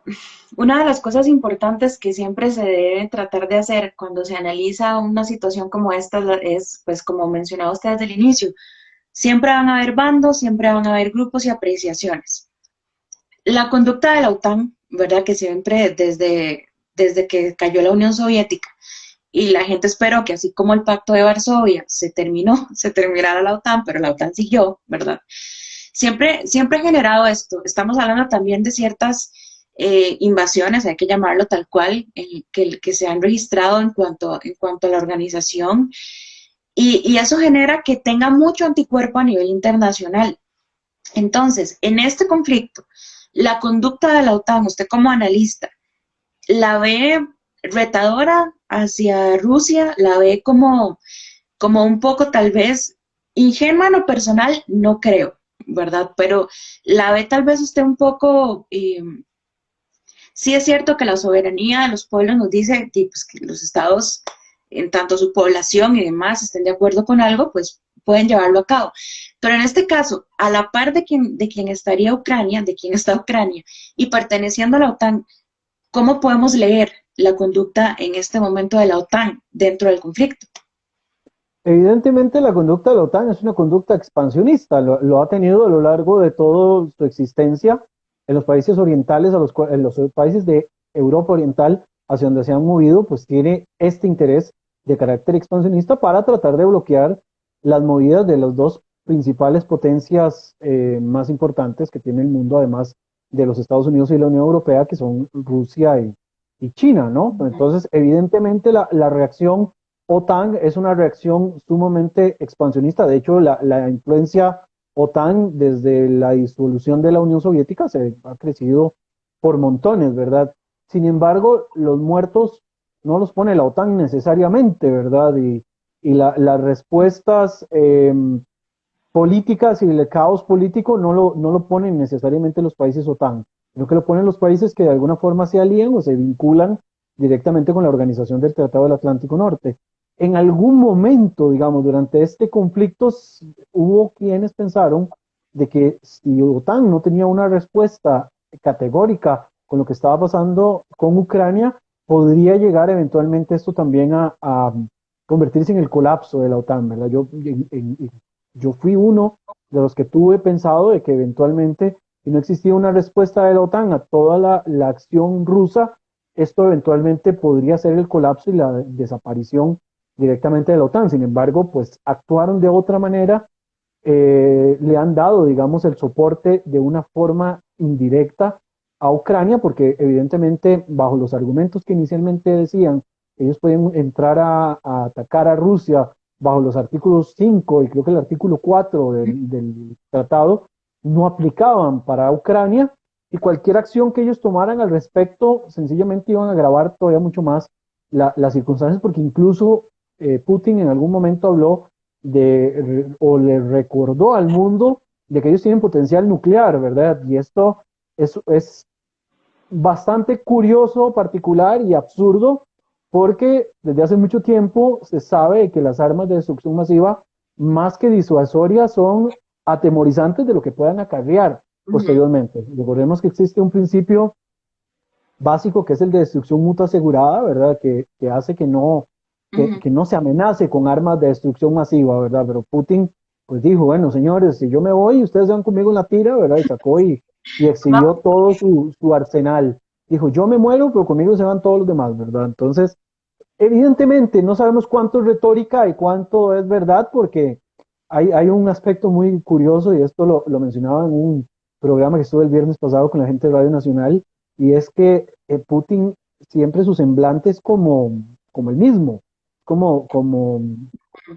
una de las cosas importantes que siempre se debe tratar de hacer cuando se analiza una situación como esta es, pues como mencionaba usted desde el inicio, siempre van a haber bandos, siempre van a haber grupos y apreciaciones. La conducta de la OTAN, ¿verdad? Que siempre desde que cayó la Unión Soviética y la gente esperó que así como el Pacto de Varsovia se terminó, se terminara la OTAN, pero la OTAN siguió, ¿verdad? Siempre ha generado esto. Estamos hablando también de ciertas invasiones, hay que llamarlo tal cual, que se han registrado en cuanto a la organización, y eso genera que tenga mucho anticuerpo a nivel internacional. Entonces, en este conflicto, la conducta de la OTAN, usted como analista, ¿la ve retadora hacia Rusia? ¿La ve como un poco tal vez ingenua en lo personal? No creo, ¿verdad? Pero la ve tal vez usted un poco, sí es cierto que la soberanía de los pueblos nos dice pues, que los estados, en tanto su población y demás, estén de acuerdo con algo, pues pueden llevarlo a cabo. Pero en este caso, a la par de quien estaría Ucrania, de quien está Ucrania, y perteneciendo a la OTAN, ¿cómo podemos leer la conducta en este momento de la OTAN dentro del conflicto? Evidentemente la conducta de la OTAN es una conducta expansionista, lo ha tenido a lo largo de toda su existencia en los países orientales, en los países de Europa Oriental, hacia donde se han movido, pues tiene este interés de carácter expansionista para tratar de bloquear las movidas de las dos principales potencias más importantes que tiene el mundo, además de los Estados Unidos y la Unión Europea, que son Rusia y China, ¿no? Entonces, evidentemente la reacción OTAN es una reacción sumamente expansionista. De hecho, la influencia OTAN desde la disolución de la Unión Soviética se ha crecido por montones, ¿verdad? Sin embargo, los muertos no los pone la OTAN necesariamente, ¿verdad? Y las respuestas políticas y el caos político no lo ponen necesariamente los países OTAN, sino que lo ponen los países que de alguna forma se alían o se vinculan directamente con la organización del Tratado del Atlántico Norte. En algún momento, digamos, durante este conflicto, hubo quienes pensaron de que si OTAN no tenía una respuesta categórica con lo que estaba pasando con Ucrania, podría llegar eventualmente esto también a convertirse en el colapso de la OTAN, ¿verdad? Yo fui uno de los que tuve pensado de que eventualmente, si no existía una respuesta de la OTAN a toda la acción rusa, esto eventualmente podría ser el colapso y la desaparición directamente de la OTAN. Sin embargo, pues actuaron de otra manera, le han dado, digamos, el soporte de una forma indirecta a Ucrania, porque evidentemente bajo los argumentos que inicialmente decían, ellos pueden entrar a atacar a Rusia bajo los artículos 5 y creo que el artículo 4 del tratado, no aplicaban para Ucrania, y cualquier acción que ellos tomaran al respecto sencillamente iban a agravar todavía mucho más las circunstancias, porque incluso Putin en algún momento habló o le recordó al mundo de que ellos tienen potencial nuclear, ¿verdad? Y esto es bastante curioso, particular y absurdo, porque desde hace mucho tiempo se sabe que las armas de destrucción masiva, más que disuasorias, son atemorizantes de lo que puedan acarrear posteriormente. Recordemos que existe un principio básico que es el de destrucción mutua asegurada, ¿verdad? Que hace que no se amenace con armas de destrucción masiva, ¿verdad? Pero Putin pues dijo, bueno, señores, si yo me voy, ustedes van conmigo en la tira, ¿verdad? Y sacó y exhibió todo su arsenal. Dijo, yo me muero, pero conmigo se van todos los demás, ¿verdad? Entonces, evidentemente, no sabemos cuánto es retórica y cuánto es verdad, porque hay un aspecto muy curioso, y esto lo mencionaba en un programa que estuve el viernes pasado con la gente de Radio Nacional, y es que Putin siempre su semblante es como el mismo, como, como,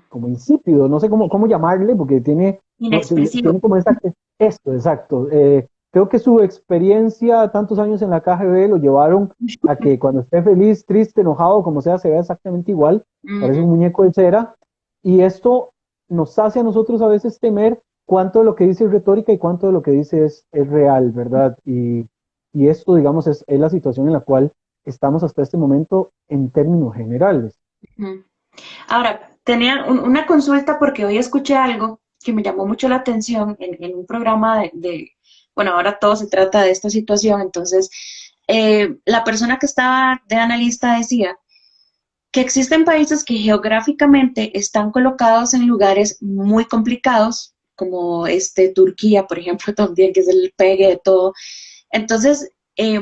como insípido, no sé cómo llamarle, porque Inexpresivo. tiene como esto, exacto. Creo que su experiencia, tantos años en la KGB, lo llevaron a que cuando esté feliz, triste, enojado, como sea, se vea exactamente igual, parece un muñeco de cera, y esto nos hace a nosotros a veces temer cuánto de lo que dice es retórica y cuánto de lo que dice es real, ¿verdad? Y esto, digamos, es la situación en la cual estamos hasta este momento en términos generales. Ahora, tenía una consulta porque hoy escuché algo que me llamó mucho la atención en un programa bueno, ahora todo se trata de esta situación, entonces la persona que estaba de analista decía que existen países que geográficamente están colocados en lugares muy complicados, como Turquía, por ejemplo, también, que es el pegue de todo. Entonces,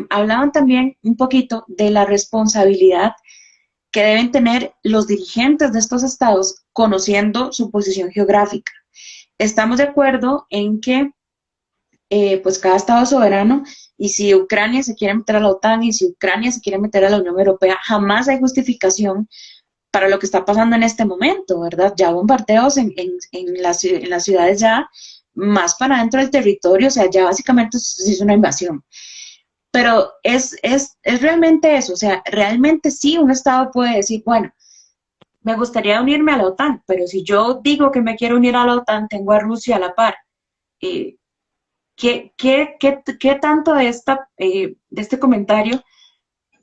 hablaban también un poquito de la responsabilidad que deben tener los dirigentes de estos estados conociendo su posición geográfica. Estamos de acuerdo en que pues cada estado es soberano, y si Ucrania se quiere meter a la OTAN y si Ucrania se quiere meter a la Unión Europea, jamás hay justificación para lo que está pasando en este momento, ¿verdad? Ya bombardeos en las ciudades ya más para dentro del territorio, o sea, ya básicamente es una invasión. Pero es realmente eso, o sea, realmente sí un Estado puede decir, bueno, me gustaría unirme a la OTAN, pero si yo digo que me quiero unir a la OTAN, tengo a Rusia a la par. Eh, ¿Qué tanto de este comentario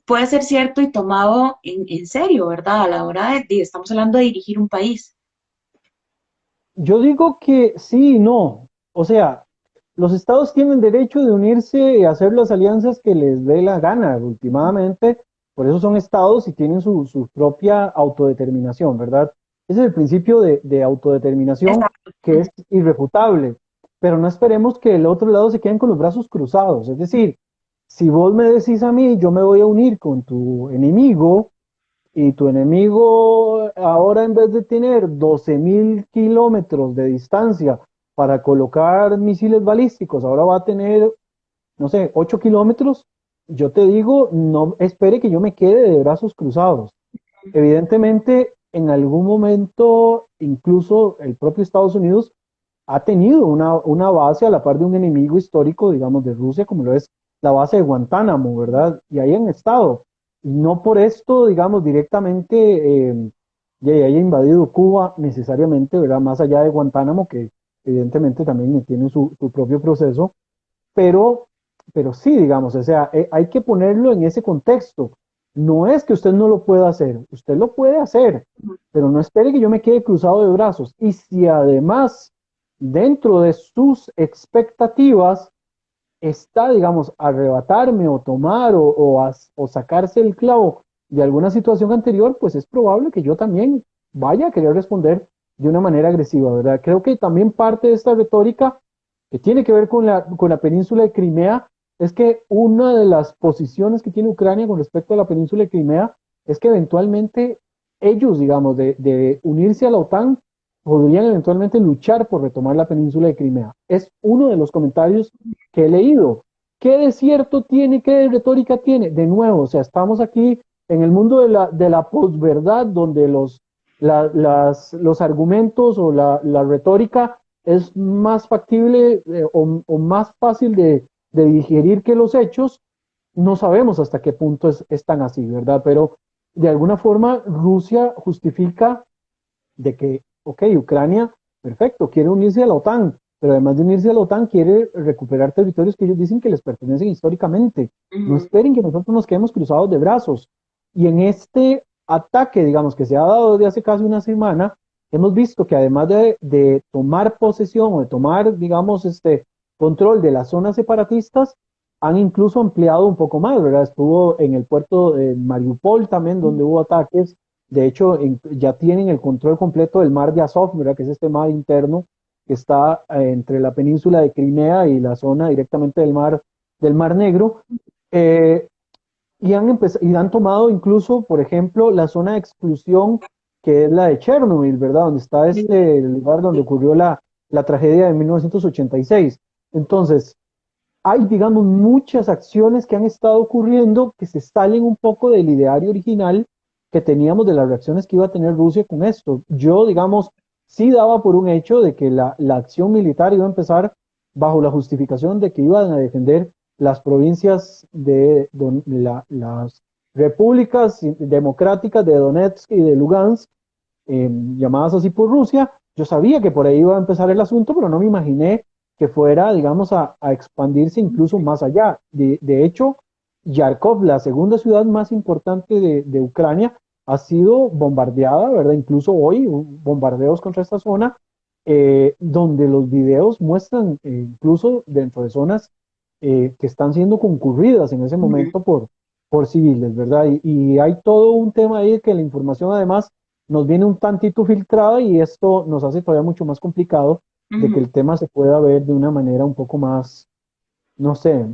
puede ser cierto y tomado en serio, ¿verdad? A la hora estamos hablando de dirigir un país. Yo digo que sí y no. O sea, los estados tienen derecho de unirse y hacer las alianzas que les dé la gana, últimamente. Por eso son estados y tienen su propia autodeterminación, ¿verdad? Ese es el principio de autodeterminación Exacto. que es irrefutable, pero no esperemos que el otro lado se queden con los brazos cruzados. Es decir, si vos me decís a mí, yo me voy a unir con tu enemigo, y tu enemigo ahora en vez de tener 12.000 kilómetros de distancia para colocar misiles balísticos, ahora va a tener, no sé, 8 kilómetros, yo te digo, no espere que yo me quede de brazos cruzados. Evidentemente, en algún momento, incluso el propio Estados Unidos ha tenido una base a la par de un enemigo histórico, digamos, de Rusia, como lo es la base de Guantánamo, ¿verdad? Y ahí han estado. Y no por esto, digamos, directamente ya haya invadido Cuba necesariamente, ¿verdad? Más allá de Guantánamo, que evidentemente también tiene su propio proceso, pero, pero sí, digamos, o sea, hay que ponerlo en ese contexto. No es que usted no lo pueda hacer, usted lo puede hacer, pero no espere que yo me quede cruzado de brazos. Y si además, dentro de sus expectativas, está, digamos, arrebatarme o tomar o sacarse el clavo de alguna situación anterior, pues es probable que yo también vaya a querer responder de una manera agresiva, ¿verdad? Creo que también parte de esta retórica que tiene que ver con la península de Crimea es que una de las posiciones que tiene Ucrania con respecto a la península de Crimea es que eventualmente ellos, digamos, de unirse a la OTAN, podrían eventualmente luchar por retomar la península de Crimea. Es uno de los comentarios que he leído. ¿Qué de cierto tiene? ¿Qué de retórica tiene? De nuevo, o sea, estamos aquí en el mundo de la posverdad, donde los argumentos o la retórica es más factible o más fácil de digerir que los hechos. No sabemos hasta qué punto es tan así, ¿verdad? Pero de alguna forma Rusia justifica de que, ok, Ucrania, perfecto, quiere unirse a la OTAN, pero además de unirse a la OTAN quiere recuperar territorios que ellos dicen que les pertenecen históricamente. No Ujú. esperen que nosotros nos quedemos cruzados de brazos. Y en este ataque, digamos, que se ha dado desde hace casi una semana, hemos visto que además de tomar posesión o de tomar, digamos, control de las zonas separatistas, han incluso ampliado un poco más, ¿verdad? Estuvo en el puerto de Mariupol también, donde hubo ataques. De hecho, ya tienen el control completo del mar de Azov, ¿verdad? Que es este mar interno que está entre la península de Crimea y la zona directamente del mar Negro. Eh, y han tomado incluso, por ejemplo, la zona de exclusión que es la de Chernobyl, ¿verdad? Donde está este lugar donde ocurrió la tragedia de 1986. Entonces, hay, digamos, muchas acciones que han estado ocurriendo que se salen un poco del ideario original que teníamos de las reacciones que iba a tener Rusia con esto. Yo, digamos, sí daba por un hecho de que la acción militar iba a empezar bajo la justificación de que iban a defender las provincias las repúblicas democráticas de Donetsk y de Lugansk, llamadas así por Rusia. Yo sabía que por ahí iba a empezar el asunto, pero no me imaginé que fuera, digamos, a expandirse incluso más allá. De hecho, Yarkov, la segunda ciudad más importante de Ucrania, ha sido bombardeada, ¿verdad? Incluso hoy, bombardeos contra esta zona, donde los videos muestran, incluso dentro de zonas que están siendo concurridas en ese Ujú. momento por civiles, ¿verdad? Y hay todo un tema ahí que la información además nos viene un tantito filtrada y esto nos hace todavía mucho más complicado de que Ujú. el tema se pueda ver de una manera un poco más, no sé,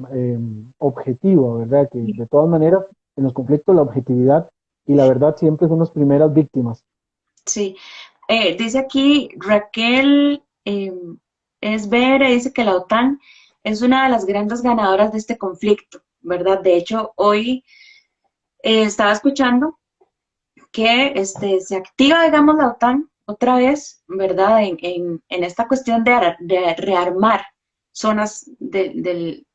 objetiva, ¿verdad? Que de todas maneras, en los conflictos la objetividad y la verdad siempre son las primeras víctimas. Sí. Dice aquí Raquel Esbere, dice que la OTAN es una de las grandes ganadoras de este conflicto, ¿verdad? De hecho, hoy estaba escuchando que se activa, digamos, la OTAN otra vez, ¿verdad? En esta cuestión de rearmar zonas del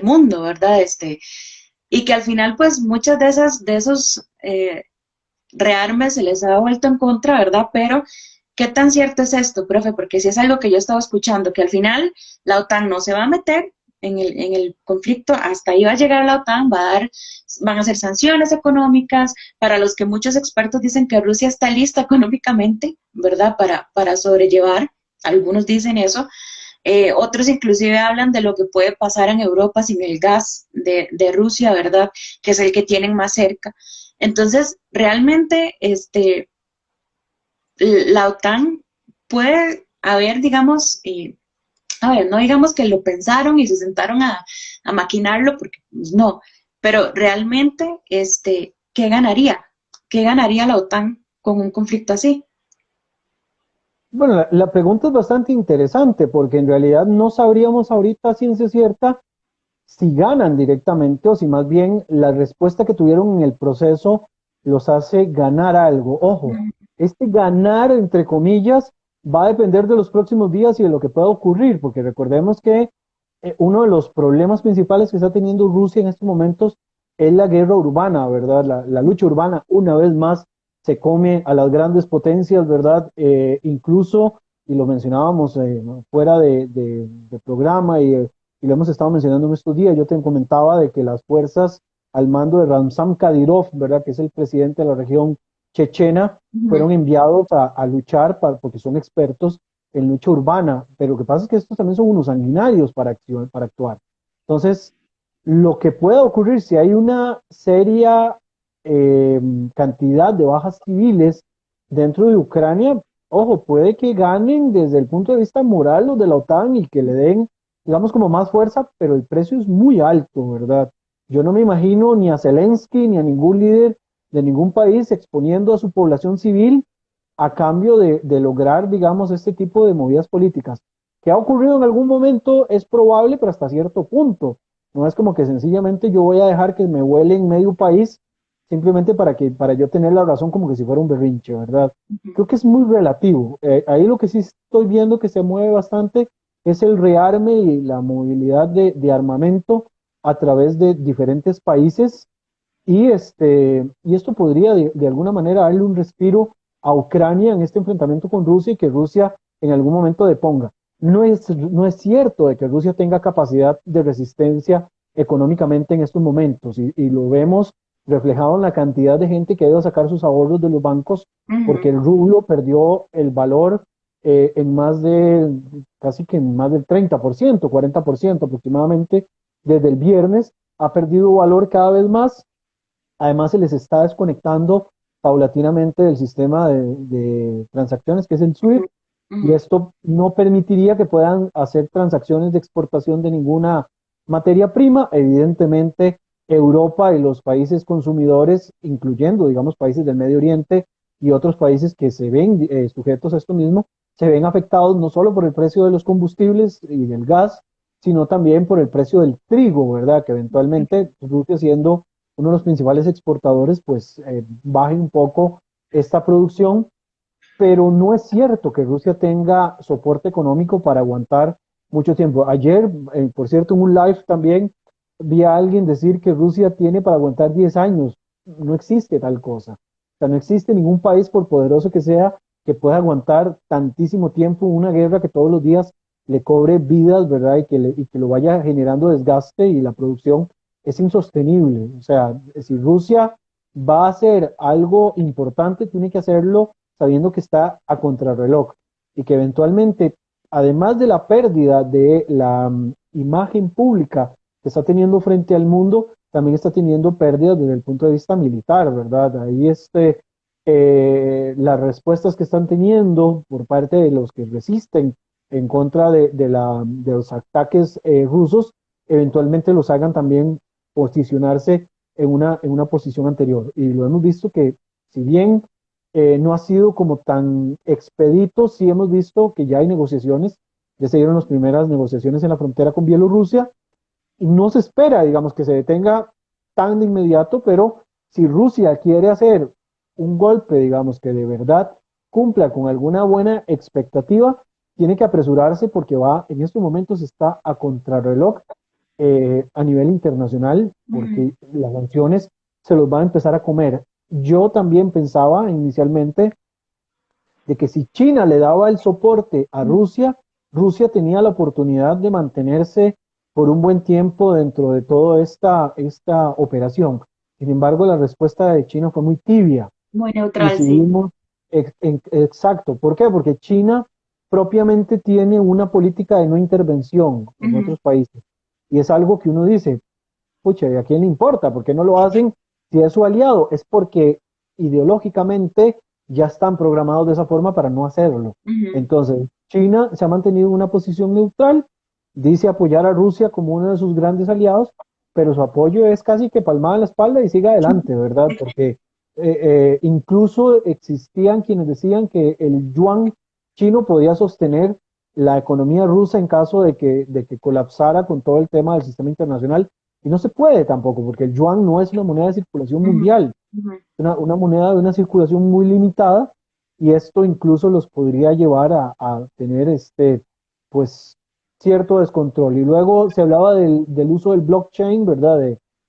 mundo, ¿verdad? Y que al final, pues, muchas de esos rearmes se les ha vuelto en contra, ¿verdad? Pero, ¿qué tan cierto es esto, profe? Porque si es algo que yo estaba escuchando, que al final la OTAN no se va a meter en el conflicto, hasta ahí va a llegar la OTAN, van a hacer sanciones económicas, para los que muchos expertos dicen que Rusia está lista económicamente, ¿verdad? Para sobrellevar, algunos dicen eso, otros inclusive hablan de lo que puede pasar en Europa sin el gas de Rusia, ¿verdad? Que es el que tienen más cerca. Entonces, realmente, la OTAN puede haber, digamos, a ver, no digamos que lo pensaron y se sentaron a maquinarlo, porque pues, no, pero realmente, ¿qué ganaría? ¿Qué ganaría la OTAN con un conflicto así? Bueno, la pregunta es bastante interesante porque en realidad no sabríamos ahorita a ciencia cierta si ganan directamente o si más bien la respuesta que tuvieron en el proceso los hace ganar algo. Ojo, este ganar, entre comillas, va a depender de los próximos días y de lo que pueda ocurrir, porque recordemos que uno de los problemas principales que está teniendo Rusia en estos momentos es la guerra urbana, ¿verdad? La lucha urbana, una vez más, se come a las grandes potencias, ¿verdad? Incluso, y lo mencionábamos fuera de programa y lo hemos estado mencionando en estos días, yo te comentaba de que las fuerzas al mando de Ramzan Kadyrov, ¿verdad? Que es el presidente de la región chechena, Ujú. fueron enviados a luchar porque son expertos en lucha urbana, pero lo que pasa es que estos también son unos sanguinarios para actuar. Entonces, lo que pueda ocurrir si hay una seria cantidad de bajas civiles dentro de Ucrania, ojo, puede que ganen desde el punto de vista moral los de la OTAN y que le den, digamos, como más fuerza, pero el precio es muy alto, ¿verdad? Yo no me imagino ni a Zelensky ni a ningún líder de ningún país exponiendo a su población civil a cambio de lograr, digamos, este tipo de movidas políticas. ¿Que ha ocurrido en algún momento? Es probable, pero hasta cierto punto. No es como que sencillamente yo voy a dejar que me vuele en medio país simplemente para yo tener la razón como que si fuera un berrinche, ¿verdad? Creo que es muy relativo. Ahí lo que sí estoy viendo que se mueve bastante es el rearme y la movilidad de armamento a través de diferentes países y esto podría de alguna manera darle un respiro a Ucrania en este enfrentamiento con Rusia y que Rusia en algún momento deponga. No es cierto de que Rusia tenga capacidad de resistencia económicamente en estos momentos y lo vemos reflejado en la cantidad de gente que ha ido a sacar sus ahorros de los bancos porque Ujú. el rublo perdió el valor en casi que en más del 30%, 40% aproximadamente desde el viernes, ha perdido valor cada vez más. Además, se les está desconectando paulatinamente del sistema de transacciones que es el Ujú. SWIFT y Ujú. esto no permitiría que puedan hacer transacciones de exportación de ninguna materia prima. Evidentemente, Europa y los países consumidores, incluyendo, digamos, países del Medio Oriente y otros países que se ven sujetos a esto mismo, se ven afectados no solo por el precio de los combustibles y del gas, sino también por el precio del trigo, ¿verdad? Que eventualmente Rusia siendo uno de los principales exportadores, pues baje un poco esta producción, pero no es cierto que Rusia tenga soporte económico para aguantar mucho tiempo. Ayer, por cierto, en un live también vi a alguien decir que Rusia tiene para aguantar 10 años. No existe tal cosa. O sea, no existe ningún país, por poderoso que sea, que pueda aguantar tantísimo tiempo una guerra que todos los días le cobre vidas, ¿verdad? Y que lo vaya generando desgaste y la producción es insostenible. O sea, si Rusia va a hacer algo importante, tiene que hacerlo sabiendo que está a contrarreloj y que eventualmente, además de la pérdida de la imagen pública que está teniendo frente al mundo, también está teniendo pérdidas desde el punto de vista militar, ¿verdad? Ahí las respuestas que están teniendo por parte de los que resisten en contra de los ataques rusos, eventualmente los hagan también posicionarse en una posición anterior. Y lo hemos visto que, si bien no ha sido como tan expedito, sí hemos visto que ya hay negociaciones, ya se dieron las primeras negociaciones en la frontera con Bielorrusia, y no se espera, digamos, que se detenga tan de inmediato, pero si Rusia quiere hacer un golpe, digamos, que de verdad cumpla con alguna buena expectativa, tiene que apresurarse porque en estos momentos está a contrarreloj a nivel internacional, Ujú. porque las sanciones se los va a empezar a comer. Yo también pensaba inicialmente de que si China le daba el soporte a Rusia, Rusia tenía la oportunidad de mantenerse por un buen tiempo dentro de toda esta operación. Sin embargo, la respuesta de China fue muy tibia. Muy Y neutral, si sí. vimos, exacto, ¿por qué? Porque China propiamente tiene una política de no intervención en Ujú. otros países. Y es algo que uno dice, pucha, ¿y a quién le importa? ¿Por qué no lo hacen si es su aliado? Es porque ideológicamente ya están programados de esa forma para no hacerlo. Ujú, Entonces, China se ha mantenido en una posición neutral, dice apoyar a Rusia como uno de sus grandes aliados, pero su apoyo es casi que palmada en la espalda y siga adelante, ¿verdad? Porque incluso existían quienes decían que el yuan chino podía sostener la economía rusa en caso de que colapsara con todo el tema del sistema internacional. Y no se puede tampoco, porque el yuan no es una moneda de circulación ujú, mundial, ujú, una moneda de una circulación muy limitada, y esto incluso los podría llevar a tener pues, cierto descontrol. Y luego se hablaba del uso del blockchain, ¿verdad?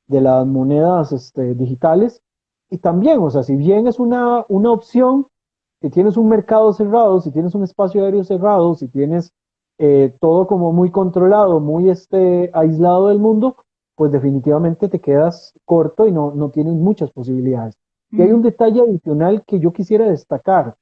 De las monedas digitales. Y también, o sea, si bien es una opción, si tienes un mercado cerrado, si tienes un espacio aéreo cerrado, si tienes todo como muy controlado, muy aislado del mundo, pues definitivamente te quedas corto y no tienes muchas posibilidades. Y hay ujú, un detalle adicional que yo quisiera destacar,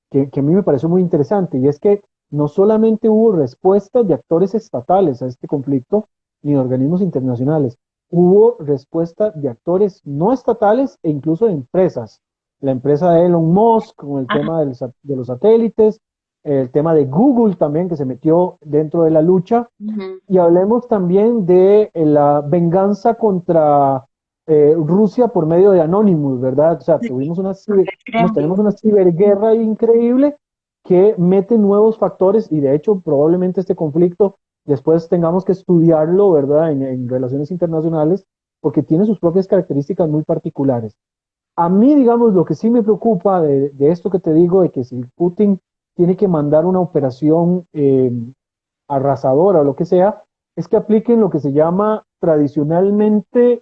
que a mí me pareció muy interesante, y es que no solamente hubo respuestas de actores estatales a este conflicto, ni de organismos internacionales, hubo respuesta de actores no estatales e incluso de empresas. La empresa de Elon Musk con el ajá, tema de los satélites, el tema de Google también que se metió dentro de la lucha, ujú. y hablemos también de la venganza contra Rusia por medio de Anonymous, ¿verdad? O sea, Sí, tenemos Kremlin. una ciberguerra increíble que mete nuevos factores y de hecho probablemente este conflicto después tengamos que estudiarlo, ¿verdad? En relaciones internacionales, porque tiene sus propias características muy particulares. A mí, digamos, lo que sí me preocupa de esto que te digo, de que si Putin tiene que mandar una operación arrasadora o lo que sea, es que apliquen lo que se llama tradicionalmente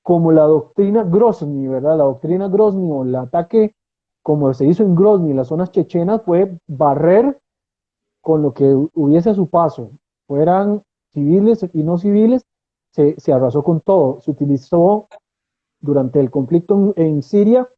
como la doctrina Grozny, ¿verdad? La doctrina Grozny o el ataque como se hizo en Grozny, las zonas chechenas, fue barrer con lo que hubiese a su paso, fueran civiles y no civiles, se arrasó con todo. Se utilizó durante el conflicto en Siria,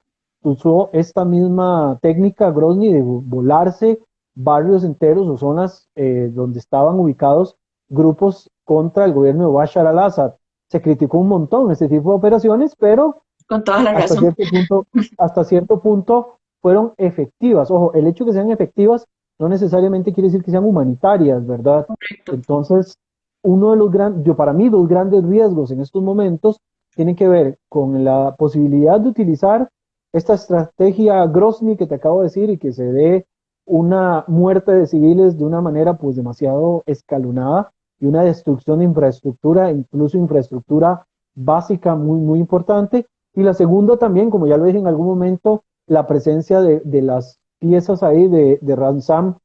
usó esta misma técnica Grozny de volarse barrios enteros o zonas donde estaban ubicados grupos contra el gobierno de Bashar al-Assad. Se criticó un montón este tipo de operaciones, pero Con toda la hasta razón. cierto punto, hasta cierto punto fueron efectivas. Ojo, el hecho de que sean efectivas no necesariamente quiere decir que sean humanitarias, ¿verdad? Correcto. Entonces, uno de los grandes, yo para mí, los grandes riesgos en estos momentos tienen que ver con la posibilidad de utilizar esta estrategia Grozny que te acabo de decir y que se dé una muerte de civiles de una manera pues demasiado escalonada y una destrucción de infraestructura, incluso infraestructura básica muy importante. Y la segunda también, como ya lo dije en algún momento, la presencia de las piezas ahí de Ransom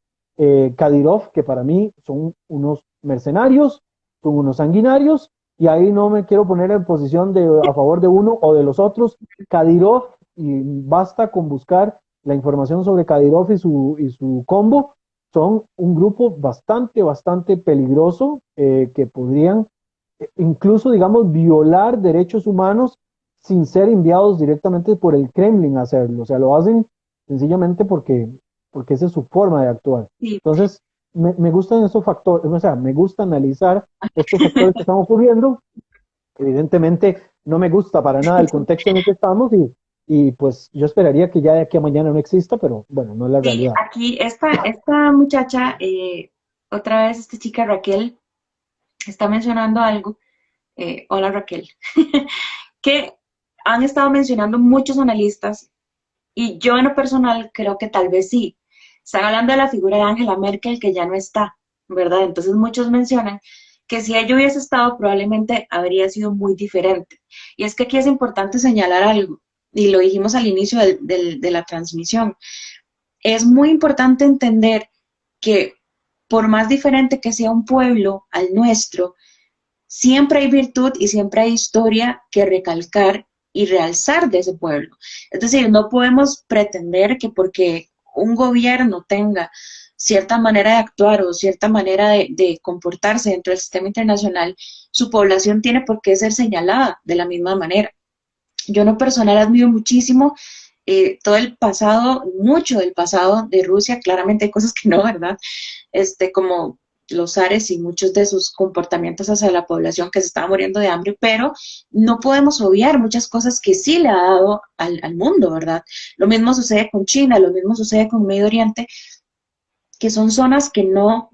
Kadyrov, que para mí son unos mercenarios, son unos sanguinarios, y ahí no me quiero poner en posición de a favor de uno o de los otros. Kadyrov, y basta con buscar la información sobre Kadyrov y su combo, son un grupo bastante peligroso que podrían incluso, digamos, violar derechos humanos sin ser enviados directamente por el Kremlin a hacerlo. O sea, lo hacen sencillamente porque esa es su forma de actuar. Sí. Entonces, me gustan esos factores, o sea, me gusta analizar estos factores que están ocurriendo. Evidentemente, no me gusta para nada el contexto en el que estamos y pues yo esperaría que ya de aquí a mañana no exista, pero bueno, no es la Sí, realidad. aquí esta muchacha, otra vez esta chica Raquel, está mencionando algo. Hola Raquel, que han estado mencionando muchos analistas y yo en lo personal creo que tal vez sí. Están hablando de la figura de Angela Merkel que ya no está, ¿verdad? Entonces muchos mencionan que si ella hubiese estado probablemente habría sido muy diferente. Y es que aquí es importante señalar algo, y lo dijimos al inicio de la transmisión. Es muy importante entender que por más diferente que sea un pueblo al nuestro, siempre hay virtud y siempre hay historia que recalcar y realzar de ese pueblo. Es decir, no podemos pretender que porque un gobierno tenga cierta manera de actuar o cierta manera de comportarse dentro del sistema internacional, su población tiene por qué ser señalada de la misma manera. Yo en lo personal admiro muchísimo todo el pasado, mucho del pasado de Rusia, claramente hay cosas que no, ¿verdad? Como los zares y muchos de sus comportamientos hacia la población que se estaba muriendo de hambre, pero no podemos obviar muchas cosas que sí le ha dado al mundo, ¿verdad? Lo mismo sucede con China, lo mismo sucede con Medio Oriente, que son zonas que no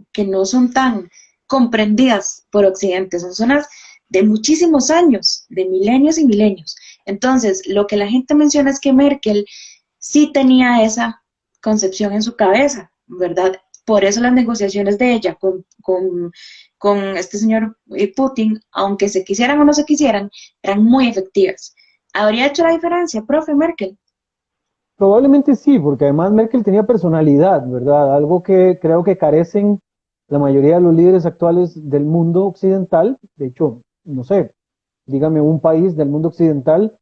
son tan comprendidas por Occidente, son zonas de muchísimos años, de milenios y milenios. Entonces, lo que la gente menciona es que Merkel sí tenía esa concepción en su cabeza, ¿verdad? Por eso las negociaciones de ella con este señor Putin, aunque se quisieran o no se quisieran, eran muy efectivas. ¿Habría hecho la diferencia, profe Merkel? Probablemente sí, porque además Merkel tenía personalidad, ¿verdad? Algo que creo que carecen la mayoría de los líderes actuales del mundo occidental. De hecho, no sé, dígame un país del mundo occidental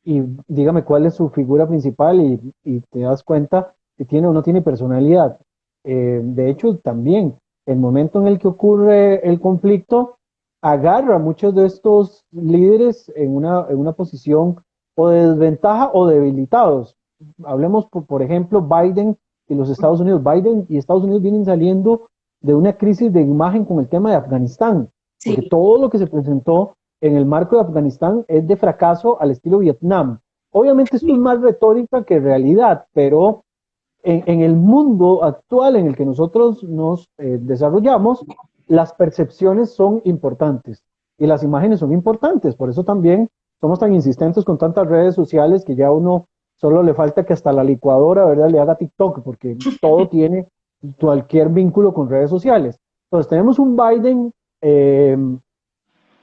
y dígame cuál es su figura principal y te das cuenta que tiene o no tiene personalidad. De hecho, también el momento en el que ocurre el conflicto agarra a muchos de estos líderes en una posición o de desventaja o debilitados. Hablemos, por ejemplo, Biden y los Estados Unidos. Biden y Estados Unidos vienen saliendo de una crisis de imagen con el tema de Afganistán, porque Sí, todo lo que se presentó en el marco de Afganistán es de fracaso al estilo Vietnam. Obviamente esto es más retórica que realidad, pero en el mundo actual en el que nosotros nos desarrollamos, las percepciones son importantes y las imágenes son importantes. Por eso también somos tan insistentes con tantas redes sociales que ya uno solo le falta que hasta la licuadora, ¿verdad?, le haga TikTok, porque todo tiene cualquier vínculo con redes sociales. Entonces tenemos un Biden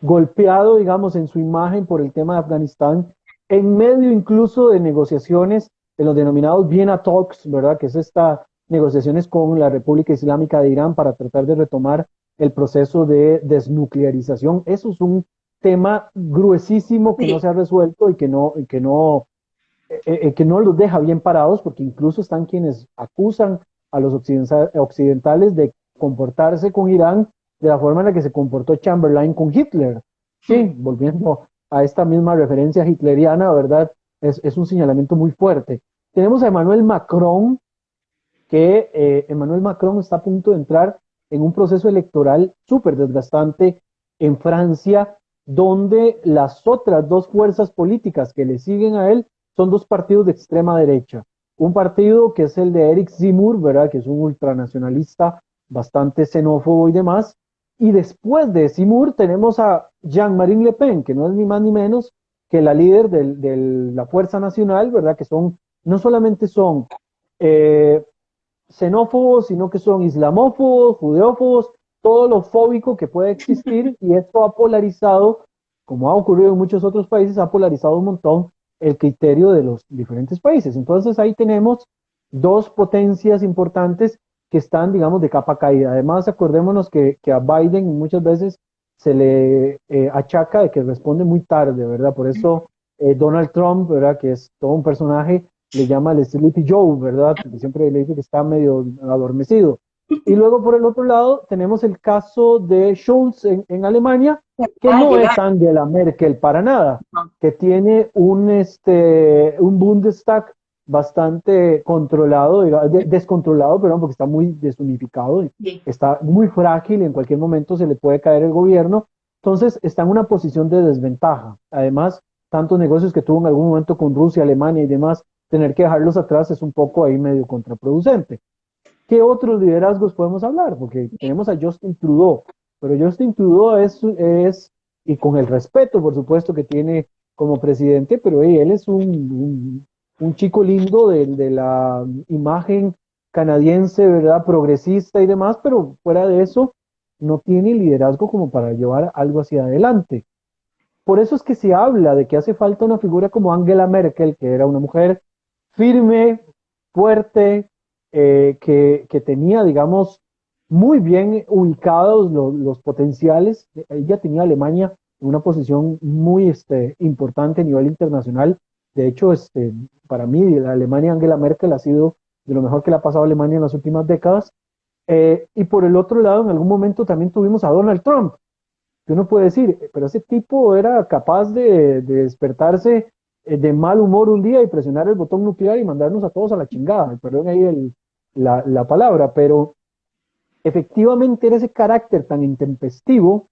golpeado, digamos, en su imagen por el tema de Afganistán, en medio incluso de negociaciones de los denominados Vienna Talks, ¿verdad? Que es esta negociaciones con la República Islámica de Irán para tratar de retomar el proceso de desnuclearización. Eso es un tema gruesísimo que no sí, se ha resuelto que no los deja bien parados, porque incluso están quienes acusan a los occidentales de comportarse con Irán de la forma en la que se comportó Chamberlain con Hitler. Sí, volviendo a esta misma referencia hitleriana, ¿verdad? Es un señalamiento muy fuerte. Tenemos a Emmanuel Macron, que Emmanuel Macron está a punto de entrar en un proceso electoral súper desgastante en Francia, donde las otras dos fuerzas políticas que le siguen a él son dos partidos de extrema derecha. Un partido que es el de Eric Zemmour, ¿verdad? Que es un ultranacionalista bastante xenófobo y demás. Y después de Zemmour tenemos a Jean-Marie Le Pen, que no es ni más ni menos que la líder de la Fuerza Nacional, ¿verdad? Que son, no solamente son xenófobos, sino que son islamófobos, judeófobos, todo lo fóbico que puede existir, y esto ha polarizado, como ha ocurrido en muchos otros países, ha polarizado un montón el criterio de los diferentes países. Entonces ahí tenemos dos potencias importantes que están, digamos, de capa caída. Además, acordémonos que a Biden muchas veces se le achaca de que responde muy tarde, ¿verdad? Por eso Donald Trump, ¿verdad? Que es todo un personaje, le llama el Sleepy Joe, ¿verdad? Porque siempre le dice que está medio adormecido. Y luego por el otro lado tenemos el caso de Schulz en Alemania, que va a no llegar. es Angela Merkel para nada, No. que tiene un Bundestag bastante controlado, descontrolado, perdón, porque está muy desunificado, Sí. está muy frágil y en cualquier momento se le puede caer el gobierno. Entonces está en una posición de desventaja. Además, tantos negocios que tuvo en algún momento con Rusia, Alemania y demás, tener que dejarlos atrás es un poco ahí medio contraproducente. ¿Qué otros liderazgos podemos hablar? Porque tenemos a Justin Trudeau, pero Justin Trudeau y con el respeto, por supuesto, que tiene como presidente, pero él es un chico lindo de la imagen canadiense, ¿verdad? Progresista y demás, pero fuera de eso, no tiene liderazgo como para llevar algo hacia adelante. Por eso es que se habla de que hace falta una figura como Angela Merkel, que era una mujer firme, fuerte, que tenía, digamos, muy bien ubicados los potenciales. Ella tenía a Alemania en una posición muy importante a nivel internacional. De hecho, para mí, la Alemania Angela Merkel ha sido de lo mejor que le ha pasado a Alemania en las últimas décadas. Y por el otro lado, en algún momento también tuvimos a Donald Trump, que uno puede decir, pero ese tipo era capaz de despertarse de mal humor un día y presionar el botón nuclear y mandarnos a todos a la chingada, perdón ahí la palabra, pero efectivamente era ese carácter tan intempestivo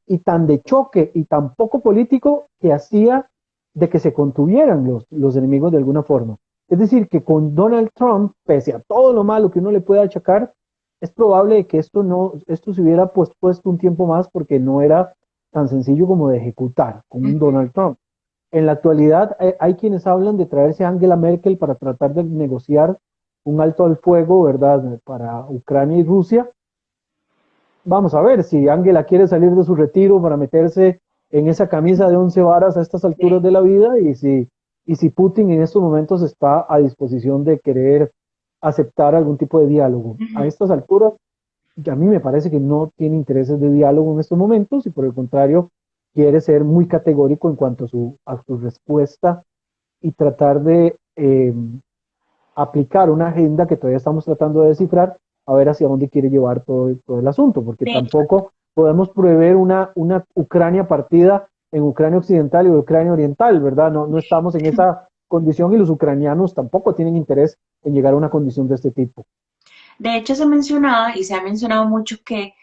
y tan de choque y tan poco político que hacía de que se contuvieran los enemigos de alguna forma. Es decir, que con Donald Trump, pese a todo lo malo que uno le puede achacar, es probable que esto se hubiera pospuesto un tiempo más porque no era tan sencillo como de ejecutar con un Ujú. Donald Trump. En la actualidad hay quienes hablan de traerse a Angela Merkel para tratar de negociar un alto al fuego, ¿verdad?, para Ucrania y Rusia. Vamos a ver si Angela quiere salir de su retiro para meterse en esa camisa de 11 varas a estas alturas Sí. de la vida y si Putin en estos momentos está a disposición de querer aceptar algún tipo de diálogo. A Ujú. estas alturas, a mí me parece que no tiene intereses de diálogo en estos momentos y por el contrario quiere ser muy categórico en cuanto a su respuesta y tratar de aplicar una agenda que todavía estamos tratando de descifrar, a ver hacia dónde quiere llevar todo el asunto, porque De tampoco podemos prever una Ucrania partida en Ucrania occidental y Ucrania oriental, ¿verdad? No estamos en esa condición y los ucranianos tampoco tienen interés en llegar a una condición de este tipo. de hecho, se mencionaba y se ha mencionado mucho que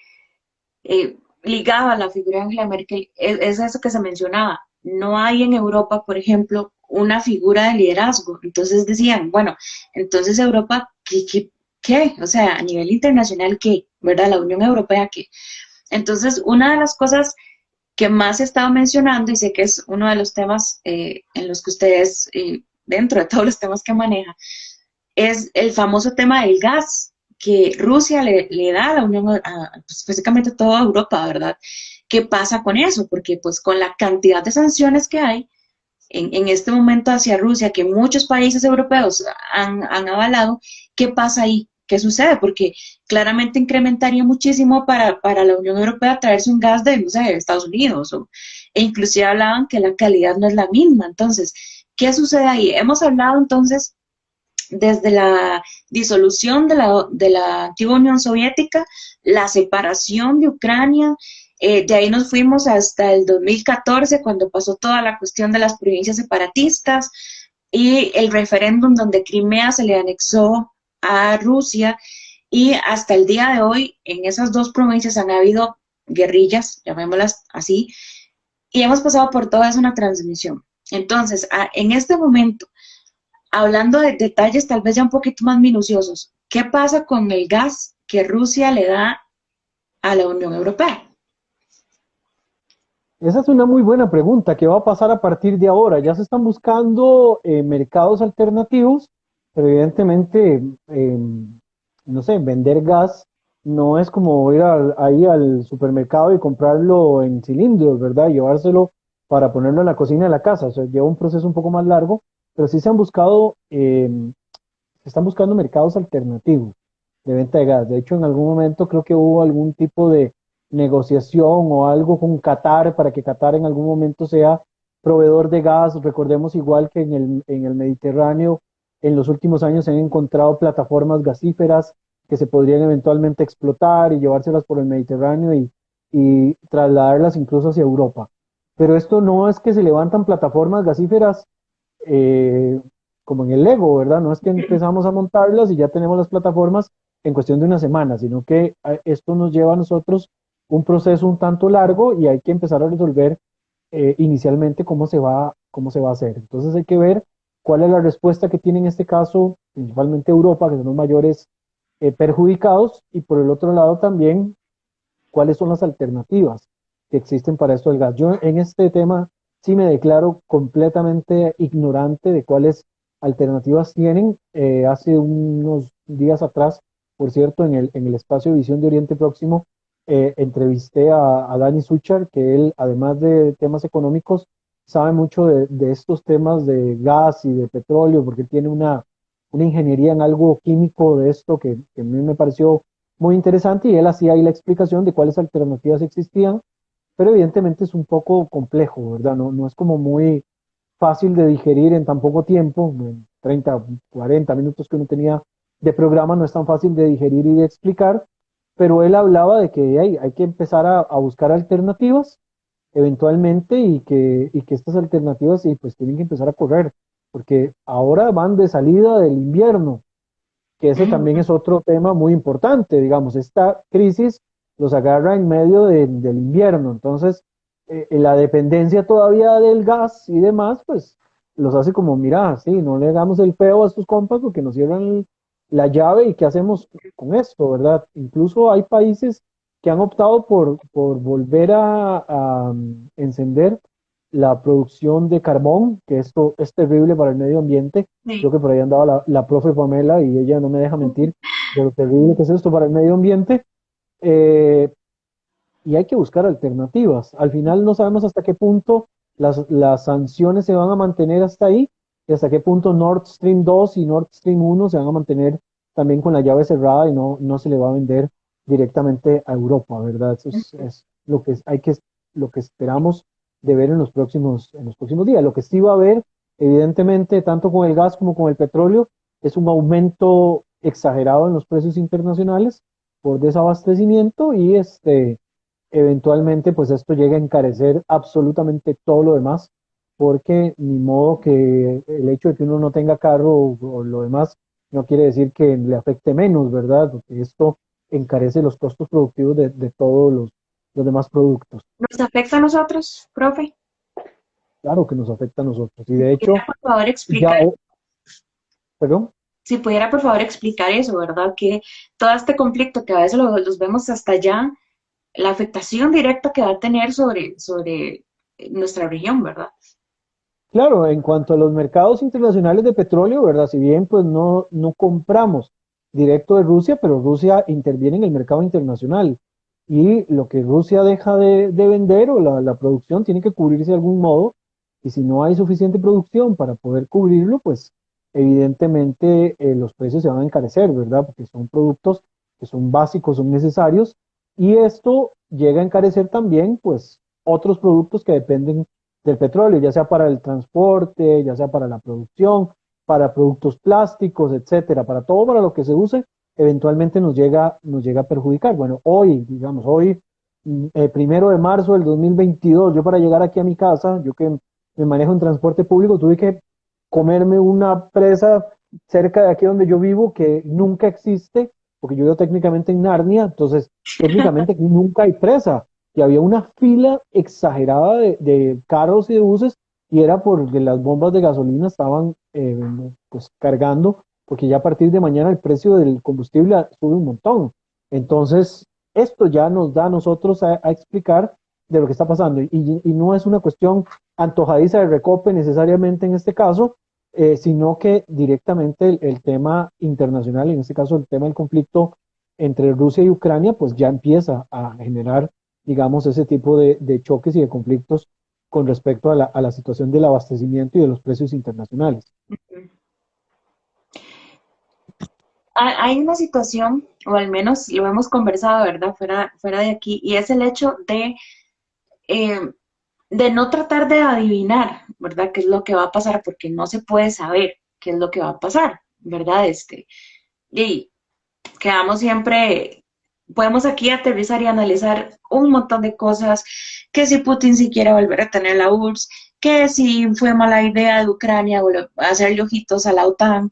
ligado a la figura de Angela Merkel es eso que se mencionaba. No hay en Europa, por ejemplo, una figura de liderazgo. Entonces decían, bueno, entonces Europa, ¿qué? O sea, a nivel internacional, ¿qué? ¿Verdad? La Unión Europea, ¿qué? Entonces, una de las cosas que más he estado mencionando, y sé que es uno de los temas en los que ustedes, dentro de todos los temas que maneja, es el famoso tema del gas que Rusia le da a la Unión, pues, básicamente a toda Europa, ¿verdad? ¿Qué pasa con eso? Porque pues con la cantidad de sanciones que hay en este momento hacia Rusia, que muchos países europeos han avalado, ¿qué pasa ahí? ¿Qué sucede? Porque claramente incrementaría muchísimo para la Unión Europea traerse un gas de, no sé, de Estados Unidos, e inclusive hablaban que la calidad no es la misma. Entonces, ¿qué sucede ahí? Hemos hablado entonces desde la disolución de la antigua Unión Soviética, la separación de Ucrania, de ahí nos fuimos hasta el 2014, cuando pasó toda la cuestión de las provincias separatistas y el referéndum donde Crimea se le anexó a Rusia, y hasta el día de hoy en esas dos provincias han habido guerrillas, llamémoslas así, y hemos pasado por toda esa una transmisión. Entonces, en este momento, hablando de detalles tal vez ya un poquito más minuciosos, ¿qué pasa con el gas que Rusia le da a la Unión Europea? Esa es una muy buena pregunta. ¿Qué va a pasar a partir de ahora? Ya se están buscando mercados alternativos, pero evidentemente, no sé, vender gas no es como ir ahí al supermercado y comprarlo en cilindros, ¿verdad? Y llevárselo para ponerlo en la cocina de la casa. O sea, lleva un proceso un poco más largo, pero sí se están buscando mercados alternativos de venta de gas. De hecho, en algún momento creo que hubo algún tipo de negociación o algo con Qatar para que Qatar en algún momento sea proveedor de gas. Recordemos igual que en el Mediterráneo en los últimos años se han encontrado plataformas gasíferas que se podrían eventualmente explotar y llevárselas por el Mediterráneo y trasladarlas incluso hacia Europa. Pero esto no es que se levantan plataformas gasíferas eh, como en el Lego, ¿verdad? No es que empezamos a montarlas y ya tenemos las plataformas en cuestión de una semana, sino que esto nos lleva a nosotros un proceso un tanto largo y hay que empezar a resolver inicialmente cómo se va a hacer. Entonces hay que ver cuál es la respuesta que tiene en este caso, principalmente Europa, que son los mayores perjudicados, y por el otro lado también cuáles son las alternativas que existen para esto del gas. Yo en este tema sí me declaro completamente ignorante de cuáles alternativas tienen. Hace unos días atrás, por cierto, en el espacio de Visión de Oriente Próximo, entrevisté a Dani Suchar, que él, además de temas económicos, sabe mucho de estos temas de gas y de petróleo, porque tiene una ingeniería en algo químico de esto que a mí me pareció muy interesante y él hacía ahí la explicación de cuáles alternativas existían, pero evidentemente es un poco complejo, ¿verdad? No es como muy fácil de digerir en tan poco tiempo, en 30, 40 minutos que uno tenía de programa, no es tan fácil de digerir y de explicar, pero él hablaba de que hay que empezar a buscar alternativas eventualmente y que estas alternativas sí, pues tienen que empezar a correr, porque ahora van de salida del invierno que ese también es otro tema muy importante, digamos, esta crisis los agarra en medio del invierno, entonces la dependencia todavía del gas y demás, pues los hace como, mira, sí, no le hagamos el feo a estos compas porque nos cierran la llave y qué hacemos con esto, ¿verdad? Incluso hay países que han optado por volver a encender la producción de carbón, que esto es terrible para el medio ambiente. Creo Sí. que por ahí andaba la profe Pamela y ella no me deja mentir de lo terrible que es esto para el medio ambiente. Eh, y hay que buscar alternativas. Al final no sabemos hasta qué punto las sanciones se van a mantener hasta ahí y hasta qué punto Nord Stream 2 y Nord Stream 1 se van a mantener también con la llave cerrada y no se le va a vender directamente a Europa, ¿verdad? Eso es lo que lo que esperamos de ver en los próximos días. Lo que sí va a haber, evidentemente, tanto con el gas como con el petróleo, es un aumento exagerado en los precios internacionales por desabastecimiento y eventualmente pues esto llega a encarecer absolutamente todo lo demás, porque ni modo que el hecho de que uno no tenga carro o lo demás no quiere decir que le afecte menos, ¿verdad? Porque esto encarece los costos productivos de todos los demás productos. ¿Nos afecta a nosotros, profe? Claro que nos afecta a nosotros. Y Si de pudiera, hecho, por favor, ya, explicar, perdón. si pudiera, por favor, explicar eso, ¿verdad? Que todo este conflicto que a veces los vemos hasta allá, la afectación directa que va a tener sobre nuestra región, ¿verdad? Claro, en cuanto a los mercados internacionales de petróleo, ¿verdad? Si bien pues no compramos directo de Rusia, pero Rusia interviene en el mercado internacional y lo que Rusia deja de vender o la producción tiene que cubrirse de algún modo y si no hay suficiente producción para poder cubrirlo, pues evidentemente los precios se van a encarecer, ¿verdad? Porque son productos que son básicos, son necesarios y esto llega a encarecer también pues otros productos que dependen del petróleo, ya sea para el transporte, ya sea para la producción, para productos plásticos, etcétera, para todo para lo que se use, eventualmente nos llega a perjudicar. Bueno, hoy, digamos, hoy, 1 de marzo del 2022, yo para llegar aquí a mi casa, yo que me manejo en transporte público, tuve que comerme una presa cerca de aquí donde yo vivo que nunca existe, porque yo vivo técnicamente en Narnia, entonces técnicamente aquí nunca hay presa y había una fila exagerada de carros y de buses y era porque las bombas de gasolina estaban pues cargando, porque ya a partir de mañana el precio del combustible sube un montón. Entonces, esto ya nos da a nosotros a explicar de lo que está pasando y no es una cuestión antojadiza de recope necesariamente en este caso, sino que directamente el tema internacional, en este caso el tema del conflicto entre Rusia y Ucrania, pues ya empieza a generar digamos, ese tipo de choques y de conflictos con respecto a la situación del abastecimiento y de los precios internacionales. Hay una situación, o al menos lo hemos conversado, ¿verdad? Fuera de aquí, y es el hecho eh, de no tratar de adivinar, ¿verdad? ¿Qué es lo que va a pasar? Porque no se puede saber qué es lo que va a pasar, ¿verdad? Y quedamos siempre, podemos aquí aterrizar y analizar un montón de cosas, que si Putin si quiere volver a tener la URSS, que si fue mala idea de Ucrania hacerle ojitos a la OTAN,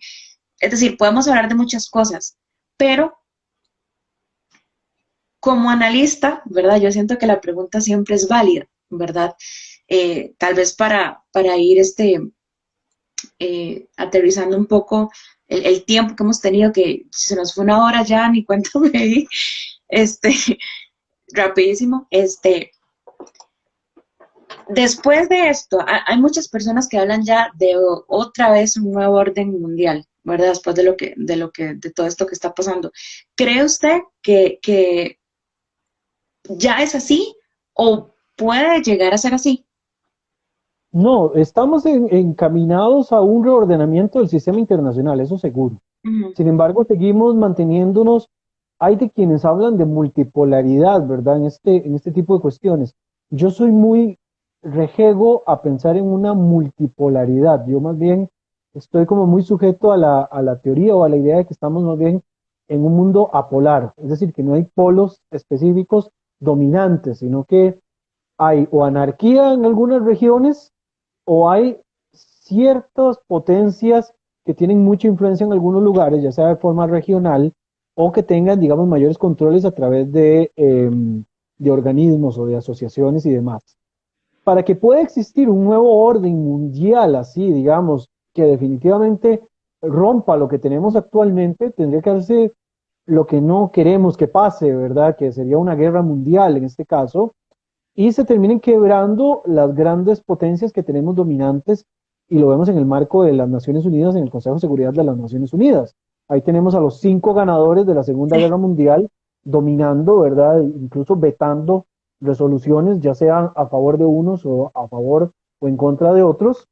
es decir, podemos hablar de muchas cosas, pero como analista, ¿verdad? Yo siento que la pregunta siempre es válida, ¿verdad? Tal vez para ir aterrizando un poco el tiempo que hemos tenido, que se nos fue una hora ya, ni cuánto me di, este, rapidísimo, después de esto, hay muchas personas que hablan ya de otra vez un nuevo orden mundial, ¿verdad? Después de todo esto que está pasando. ¿Cree usted que ya es así o puede llegar a ser así? No, estamos encaminados a un reordenamiento del sistema internacional, eso seguro. Ujú, Sin embargo, seguimos manteniéndonos, hay de quienes hablan de multipolaridad, ¿verdad? En este tipo de cuestiones. Yo soy muy rejego a pensar en una multipolaridad. Yo más bien estoy como muy sujeto a a la teoría o a la idea de que estamos más bien en un mundo apolar, es decir, que no hay polos específicos dominantes, sino que hay o anarquía en algunas regiones o hay ciertas potencias que tienen mucha influencia en algunos lugares, ya sea de forma regional, o que tengan, digamos, mayores controles a través de organismos o de asociaciones y demás. Para que pueda existir un nuevo orden mundial, así, digamos, que definitivamente rompa lo que tenemos actualmente, tendría que hacerse lo que no queremos que pase, ¿verdad? Que sería una guerra mundial en este caso, y se terminen quebrando las grandes potencias que tenemos dominantes, y lo vemos en el marco de las Naciones Unidas, en el Consejo de Seguridad de las Naciones Unidas. Ahí tenemos a los 5 ganadores de la Segunda Sí. Guerra Mundial dominando, ¿verdad? Incluso vetando resoluciones, ya sean a favor de unos o a favor o en contra de otros.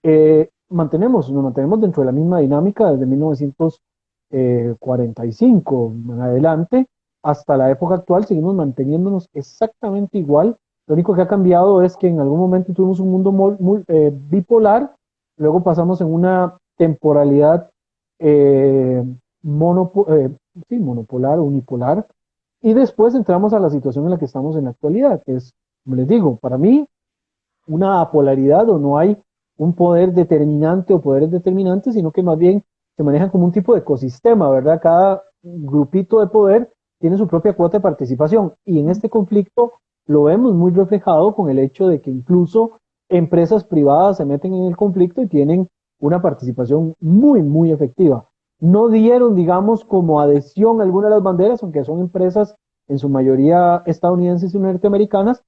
Nos mantenemos dentro de la misma dinámica desde 1945 en adelante hasta la época actual, seguimos manteniéndonos exactamente igual. Lo único que ha cambiado es que en algún momento tuvimos un mundo bipolar, luego pasamos en una temporalidad eh, monopo sí, monopolar, unipolar, y después entramos a la situación en la que estamos en la actualidad, que es, como les digo, para mí una polaridad o no hay un poder determinante o poderes determinantes, sino que más bien se manejan como un tipo de ecosistema, ¿verdad? Cada grupito de poder tiene su propia cuota de participación y en este conflicto lo vemos muy reflejado con el hecho de que incluso empresas privadas se meten en el conflicto y tienen una participación muy, muy efectiva. No dieron, digamos, como adhesión a alguna de las banderas, aunque son empresas en su mayoría estadounidenses y norteamericanas,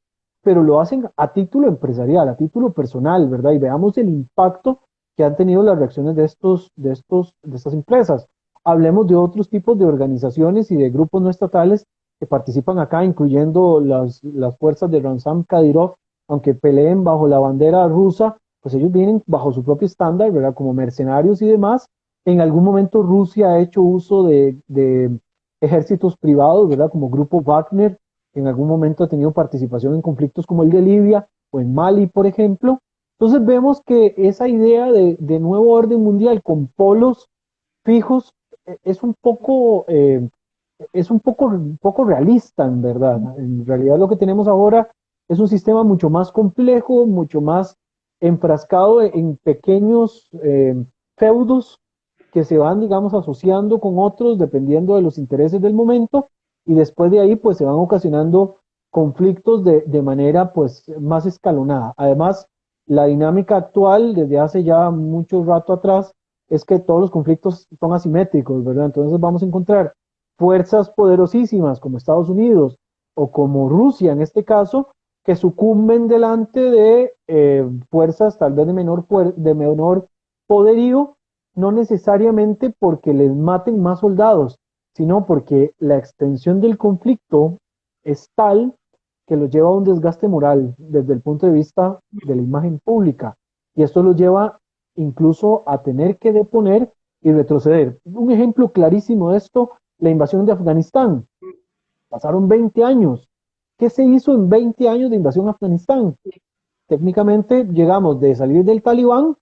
pero lo hacen a título empresarial, a título personal, ¿verdad? Y veamos el impacto que han tenido las reacciones de estas empresas. Hablemos de otros tipos de organizaciones y de grupos no estatales que participan acá, incluyendo las fuerzas de Ramzan Kadyrov, aunque peleen bajo la bandera rusa, pues ellos vienen bajo su propio estándar, ¿verdad? Como mercenarios y demás. En algún momento Rusia ha hecho uso de ejércitos privados, ¿verdad? Como Grupo Wagner, en algún momento ha tenido participación en conflictos como el de Libia o en Mali, por ejemplo. Entonces vemos que esa idea de nuevo orden mundial con polos fijos es un poco realista, en verdad. En realidad lo que tenemos ahora es un sistema mucho más complejo, mucho más enfrascado en pequeños feudos que se van, digamos, asociando con otros dependiendo de los intereses del momento y después de ahí pues se van ocasionando conflictos de manera pues más escalonada. Además, la dinámica actual desde hace ya mucho rato atrás es que todos los conflictos son asimétricos, ¿verdad? Entonces vamos a encontrar fuerzas poderosísimas como Estados Unidos o como Rusia en este caso, que sucumben delante de fuerzas tal vez de menor poderío, no necesariamente porque les maten más soldados, sino porque la extensión del conflicto es tal que los lleva a un desgaste moral desde el punto de vista de la imagen pública. Y esto los lleva incluso a tener que deponer y retroceder. Un ejemplo clarísimo de esto, la invasión de Afganistán. Pasaron 20 años. ¿Qué se hizo en 20 años de invasión a Afganistán? Técnicamente llegamos de salir del Talibán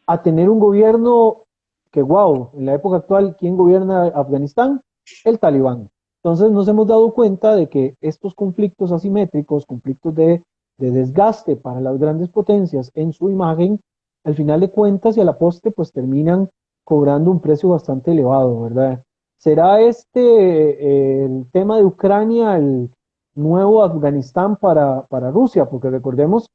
a tener un gobierno que, wow, en la época actual, ¿quién gobierna Afganistán? El Talibán. Entonces nos hemos dado cuenta de que estos conflictos asimétricos, conflictos de desgaste para las grandes potencias en su imagen, al final de cuentas y a la poste, pues terminan cobrando un precio bastante elevado, ¿verdad? ¿Será el tema de Ucrania el nuevo Afganistán para Rusia? Porque recordemos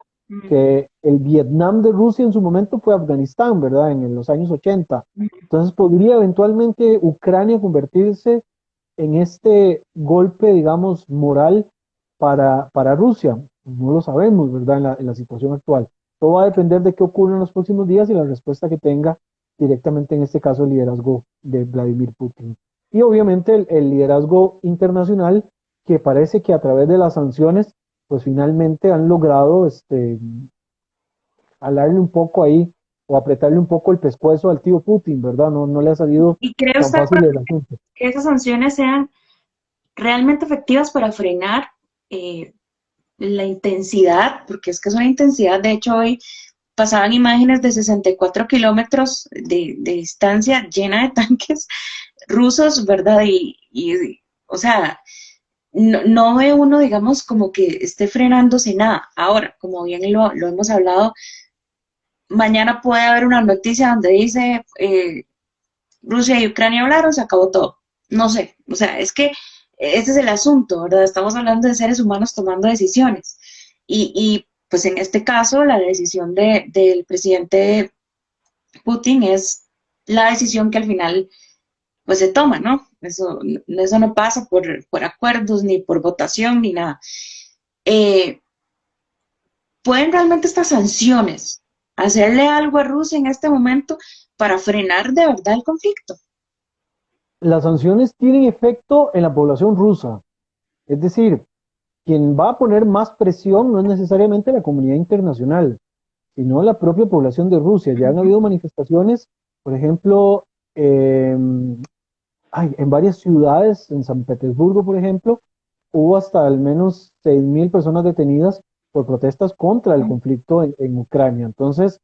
que el Vietnam de Rusia en su momento fue Afganistán, ¿verdad? En los años 80. Entonces podría eventualmente Ucrania convertirse en este golpe, digamos, moral para Rusia. No lo sabemos, ¿verdad? En la situación actual. Todo va a depender de qué ocurre en los próximos días y la respuesta que tenga directamente, en este caso, el liderazgo de Vladimir Putin. Y obviamente el liderazgo internacional, que parece que a través de las sanciones pues finalmente han logrado alarle un poco ahí o apretarle un poco el pescuezo al tío Putin, ¿verdad? No le ha salido ¿Y cree tan usted, fácil profe, el asunto. que esas sanciones sean realmente efectivas para frenar eh, la intensidad? Porque es que es una intensidad. De hecho, hoy pasaban imágenes de 64 kilómetros de distancia llena de tanques rusos, ¿verdad? O sea, no ve uno, digamos, como que esté frenándose nada. Ahora, como bien lo hemos hablado, mañana puede haber una noticia donde dice Rusia y Ucrania hablaron, se acabó todo. No sé, o sea, es que ese es el asunto, ¿verdad? Estamos hablando de seres humanos tomando decisiones. Pues en este caso, la decisión del presidente Putin es la decisión que al final pues se toma, ¿no? Eso no pasa por acuerdos, ni por votación, ni nada. Eh, ¿Pueden realmente estas sanciones hacerle algo a Rusia en este momento para frenar de verdad el conflicto? Las sanciones tienen efecto en la población rusa, es decir, quien va a poner más presión no es necesariamente la comunidad internacional, sino la propia población de Rusia. Ya han habido manifestaciones, por ejemplo, eh, en varias ciudades, en San Petersburgo, por ejemplo, hubo hasta al menos 6.000 personas detenidas por protestas contra el conflicto en Ucrania. Entonces,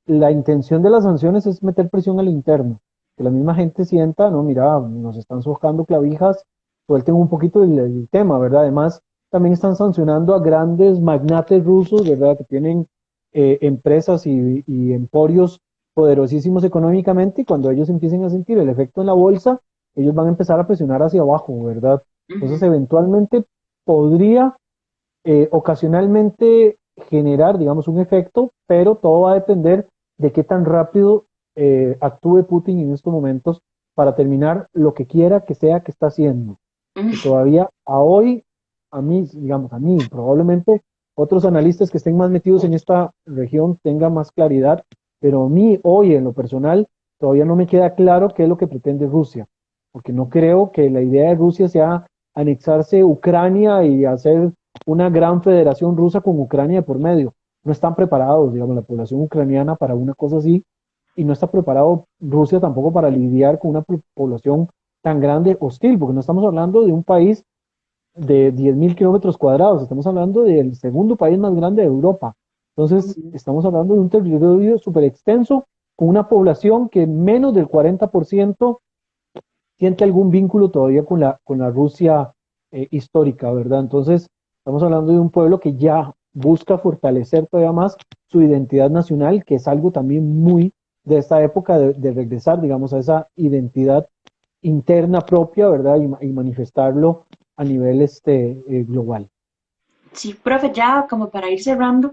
la intención de las sanciones es meter presión al interno, que la misma gente sienta, no, mira, nos están socando clavijas, suelten un poquito el tema, ¿verdad? Además, también están sancionando a grandes magnates rusos, ¿verdad? Que tienen empresas y emporios poderosísimos económicamente y cuando ellos empiecen a sentir el efecto en la bolsa, ellos van a empezar a presionar hacia abajo, ¿verdad? Entonces, Ujú. eventualmente podría ocasionalmente generar, digamos, un efecto, pero todo va a depender de qué tan rápido actúe Putin en estos momentos para terminar lo que quiera que sea que está haciendo. Que todavía a hoy, a mí, digamos, a mí, probablemente otros analistas que estén más metidos en esta región tengan más claridad, pero a mí hoy en lo personal todavía no me queda claro qué es lo que pretende Rusia, porque no creo que la idea de Rusia sea anexarse Ucrania y hacer una gran federación rusa con Ucrania por medio. No están preparados, digamos, la población ucraniana para una cosa así, y no está preparado Rusia tampoco para lidiar con una población tan grande hostil, porque no estamos hablando de un país de 10.000 kilómetros cuadrados, estamos hablando del segundo país más grande de Europa. Entonces, estamos hablando de un territorio súper extenso, con una población que menos del 40% siente algún vínculo todavía con la Rusia histórica, ¿verdad? Entonces, estamos hablando de un pueblo que ya busca fortalecer todavía más su identidad nacional, que es algo también muy de esta época de regresar, digamos, a esa identidad interna propia, ¿verdad? Y manifestarlo a nivel global. Sí, profe, ya como para ir cerrando,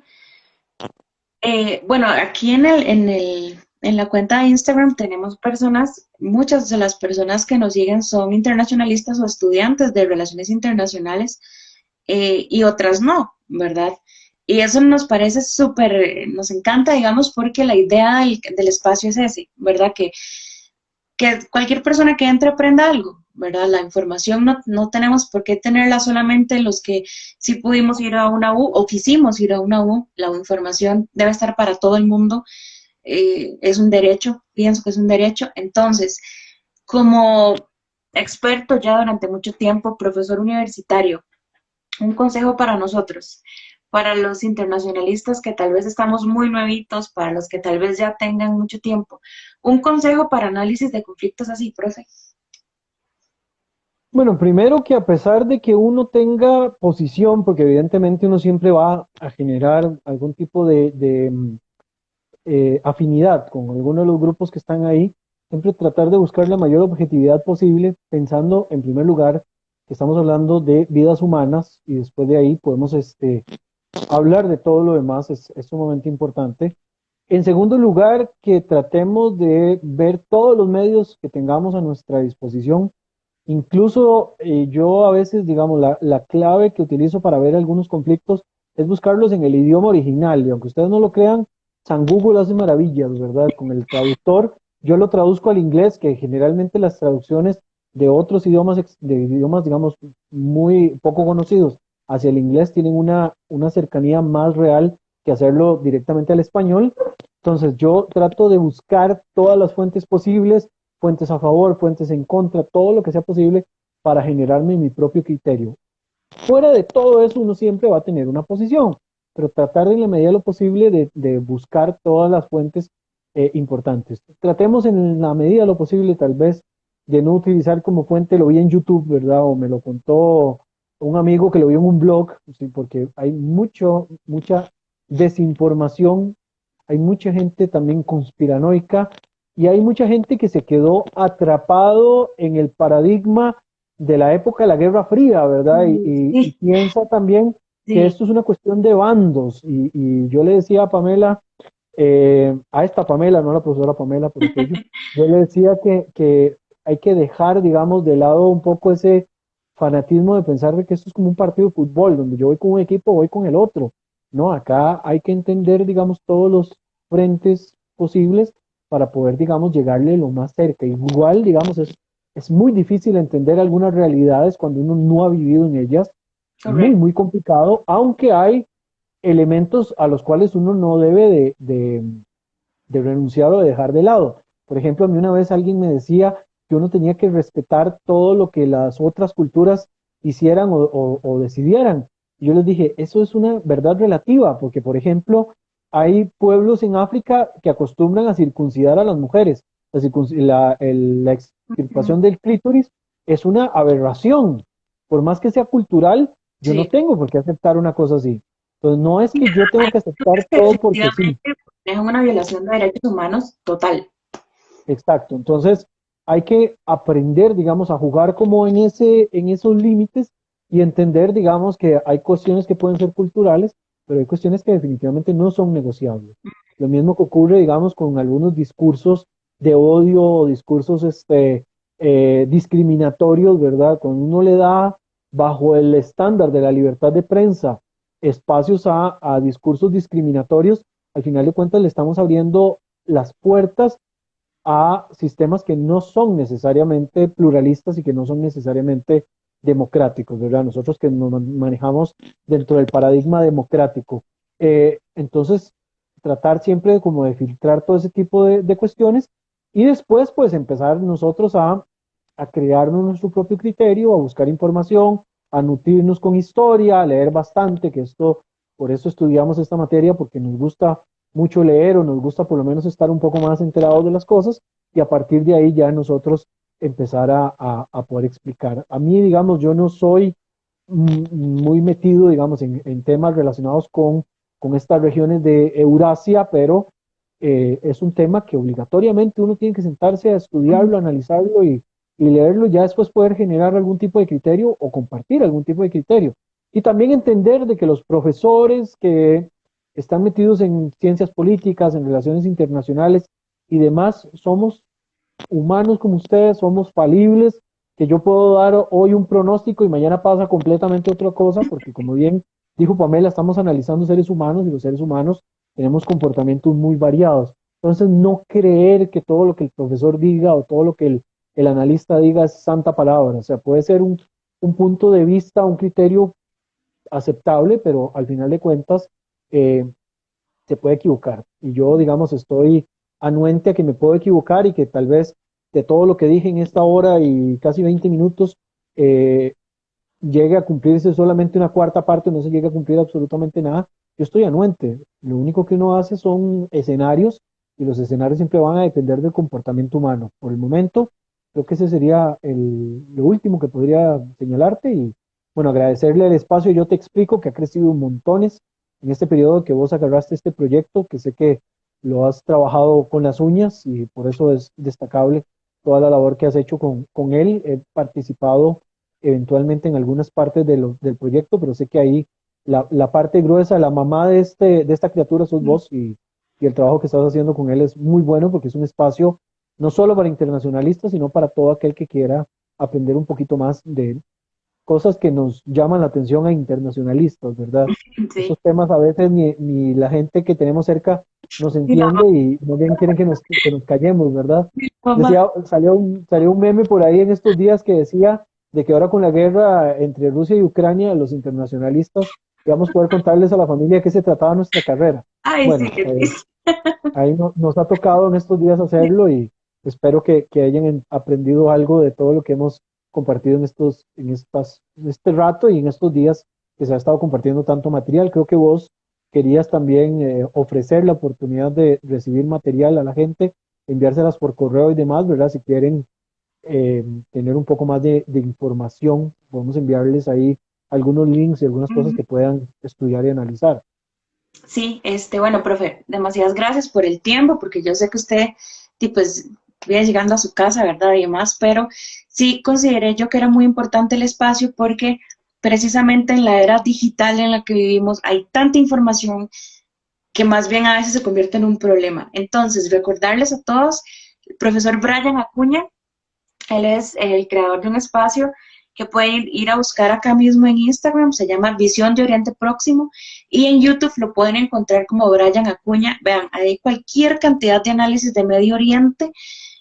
bueno, aquí en la cuenta de Instagram tenemos personas, muchas de las personas que nos siguen son internacionalistas o estudiantes de relaciones internacionales y otras no, ¿verdad? Y eso nos parece súper, nos encanta, digamos, porque la idea del espacio es ese, ¿verdad? Que cualquier persona que entre aprenda algo, ¿verdad? La información no tenemos por qué tenerla solamente los que sí pudimos ir a una U o quisimos ir a una U. La información debe estar para todo el mundo. Es un derecho, pienso que es un derecho. Entonces, como experto ya durante mucho tiempo, profesor universitario, un consejo para nosotros, para los internacionalistas que tal vez estamos muy nuevitos, para los que tal vez ya tengan mucho tiempo. Un consejo para análisis de conflictos así, profe. Bueno, primero que a pesar de que uno tenga posición, porque evidentemente uno siempre va a generar algún tipo de afinidad con alguno de los grupos que están ahí, siempre tratar de buscar la mayor objetividad posible, pensando en primer lugar que estamos hablando de vidas humanas y después de ahí podemos hablar de todo lo demás, es sumamente importante. En segundo lugar, que tratemos de ver todos los medios que tengamos a nuestra disposición. Incluso yo a veces, digamos, la clave que utilizo para ver algunos conflictos es buscarlos en el idioma original. Y aunque ustedes no lo crean, San Google hace maravillas, ¿verdad? Con el traductor, yo lo traduzco al inglés, que generalmente las traducciones de otros idiomas, de idiomas, digamos, muy poco conocidos hacia el inglés tienen una cercanía más real que hacerlo directamente al español. Entonces yo trato de buscar todas las fuentes posibles, fuentes a favor, fuentes en contra, todo lo que sea posible para generarme mi propio criterio. Fuera de todo eso, uno siempre va a tener una posición, pero tratar en la medida de lo posible de buscar todas las fuentes importantes. Tratemos en la medida de lo posible, tal vez, de no utilizar como fuente, lo vi en YouTube, ¿verdad? O me lo contó un amigo que lo vio en un blog, ¿sí? Porque hay mucha desinformación hay mucha gente también conspiranoica y hay mucha gente que se quedó atrapado en el paradigma de la época de la Guerra Fría, ¿verdad? Y Sí, piensa también que sí. esto es una cuestión de bandos. Y yo le decía a Pamela, a esta Pamela, no a la profesora Pamela, por aquello, yo le decía que hay que dejar, digamos, de lado un poco ese fanatismo de pensar de que esto es como un partido de fútbol, donde yo voy con un equipo, voy con el otro. No, acá hay que entender, digamos, todos los frentes posibles para poder, digamos, llegarle lo más cerca. Igual, digamos, es muy difícil entender algunas realidades cuando uno no ha vivido en ellas, muy, Correcto. muy complicado, aunque hay elementos a los cuales uno no debe de renunciar o de dejar de lado. Por ejemplo, a mí una vez alguien me decía que uno tenía que respetar todo lo que las otras culturas hicieran o decidieran. Y yo les dije, eso es una verdad relativa, porque por ejemplo, hay pueblos en África que acostumbran a circuncidar a las mujeres. La Ujú. extirpación del clítoris es una aberración. Por más que sea cultural, yo no Sí. tengo por qué aceptar una cosa así. Entonces, no es que yo tengo que aceptar todo porque sí. Definitivamente es una violación de derechos humanos total. Exacto. Entonces, hay que aprender, digamos, a jugar como en esos límites y entender, digamos, que hay cuestiones que pueden ser culturales, pero hay cuestiones que definitivamente no son negociables. Lo mismo que ocurre, digamos, con algunos discursos de odio o discursos discriminatorios, ¿verdad? Cuando uno le da bajo el estándar de la libertad de prensa espacios a discursos discriminatorios, al final de cuentas le estamos abriendo las puertas a sistemas que no son necesariamente pluralistas y que no son necesariamente democráticos, ¿verdad? Nosotros que nos manejamos dentro del paradigma democrático. Entonces, tratar siempre de como de filtrar todo ese tipo de cuestiones y después pues empezar nosotros a crearnos nuestro propio criterio, a buscar información, a nutrirnos con historia, a leer bastante, que esto, por eso estudiamos esta materia, porque nos gusta mucho leer o nos gusta por lo menos estar un poco más enterados de las cosas y a partir de ahí ya nosotros empezar a poder explicar. A mí, digamos, yo no soy muy metido, digamos, en temas relacionados con estas regiones de Eurasia, pero es un tema que obligatoriamente uno tiene que sentarse a estudiarlo, analizarlo y leerlo, ya después poder generar algún tipo de criterio o compartir algún tipo de criterio. Y también entender de que los profesores que están metidos en ciencias políticas, en relaciones internacionales y demás, somos humanos como ustedes, somos falibles, que yo puedo dar hoy un pronóstico y mañana pasa completamente otra cosa, porque como bien dijo Pamela, estamos analizando seres humanos y los seres humanos tenemos comportamientos muy variados. Entonces, no creer que todo lo que el profesor diga o todo lo que el analista diga es santa palabra. O sea, puede ser un punto de vista, un criterio aceptable, pero al final de cuentas eh, se puede equivocar. Y yo, digamos, estoy anuente a que me puedo equivocar y que tal vez de todo lo que dije en esta hora y casi 20 minutos eh, llegue a cumplirse solamente una cuarta parte, no se llegue a cumplir absolutamente nada. Yo estoy anuente. Lo único que uno hace son escenarios y los escenarios siempre van a depender del comportamiento humano. Por el momento, creo que ese sería lo último que podría señalarte y bueno, agradecerle el espacio. Yo te explico que ha crecido montones en este periodo que vos agarraste este proyecto, que sé que lo has trabajado con las uñas y por eso es destacable toda la labor que has hecho con él. He participado eventualmente en algunas partes del proyecto, pero sé que ahí la parte gruesa, la mamá de esta criatura sos vos y el trabajo que estás haciendo con él es muy bueno porque es un espacio no solo para internacionalistas, sino para todo aquel que quiera aprender un poquito más de cosas que nos llaman la atención a internacionalistas, ¿verdad? Sí. Esos temas a veces ni la gente que tenemos cerca nos Y no, entiende y no bien quieren que nos callemos, ¿verdad? mamá. Decía, salió un meme por ahí en estos días que decía de que ahora con la guerra entre Rusia y Ucrania, los internacionalistas íbamos a poder contarles a la familia de qué se trataba nuestra carrera. Ay, sí, Bueno, qué triste. ahí nos ha tocado en estos días hacerlo y espero que hayan aprendido algo de todo lo que hemos compartido en este rato y en estos días que se ha estado compartiendo tanto material. Creo que vos querías también ofrecer la oportunidad de recibir material a la gente, enviárselas por correo y demás, ¿verdad? Si quieren tener un poco más de información, podemos enviarles ahí algunos links y algunas cosas Ujú. que puedan estudiar y analizar. Sí, bueno, profe, demasiadas gracias por el tiempo, porque yo sé que usted, pues, viene llegando a su casa, ¿verdad? Y demás, pero sí consideré yo que era muy importante el espacio porque precisamente en la era digital en la que vivimos hay tanta información que más bien a veces se convierte en un problema. Entonces, recordarles a todos, el profesor Brian Acuña, él es el creador de un espacio que pueden ir a buscar acá mismo en Instagram, se llama Visión de Oriente Próximo, y en YouTube lo pueden encontrar como Brian Acuña. Vean, hay cualquier cantidad de análisis de Medio Oriente,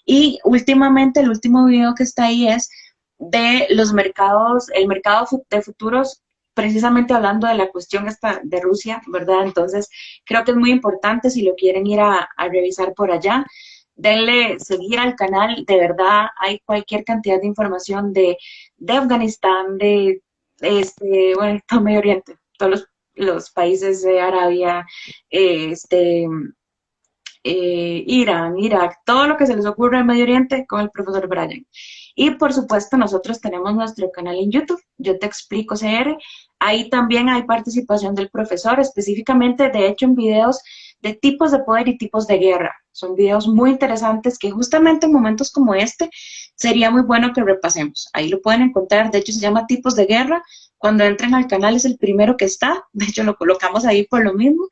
y últimamente el último video que está ahí es de los mercados, el mercado de futuros, precisamente hablando de la cuestión esta de Rusia, ¿verdad? Entonces, creo que es muy importante si lo quieren ir a revisar por allá. Denle seguir al canal, de verdad hay cualquier cantidad de información de Afganistán, bueno, todo Medio Oriente, todos los países de Arabia, Irán, Irak, todo lo que se les ocurra en Medio Oriente con el profesor Brian. Y por supuesto, nosotros tenemos nuestro canal en YouTube, Yo Te Explico CR. Ahí también hay participación del profesor, específicamente, de hecho, en videos de tipos de poder y tipos de guerra. Son videos muy interesantes que justamente en momentos como este sería muy bueno que repasemos. Ahí lo pueden encontrar, de hecho se llama Tipos de Guerra. Cuando entren al canal es el primero que está, de hecho lo colocamos ahí por lo mismo.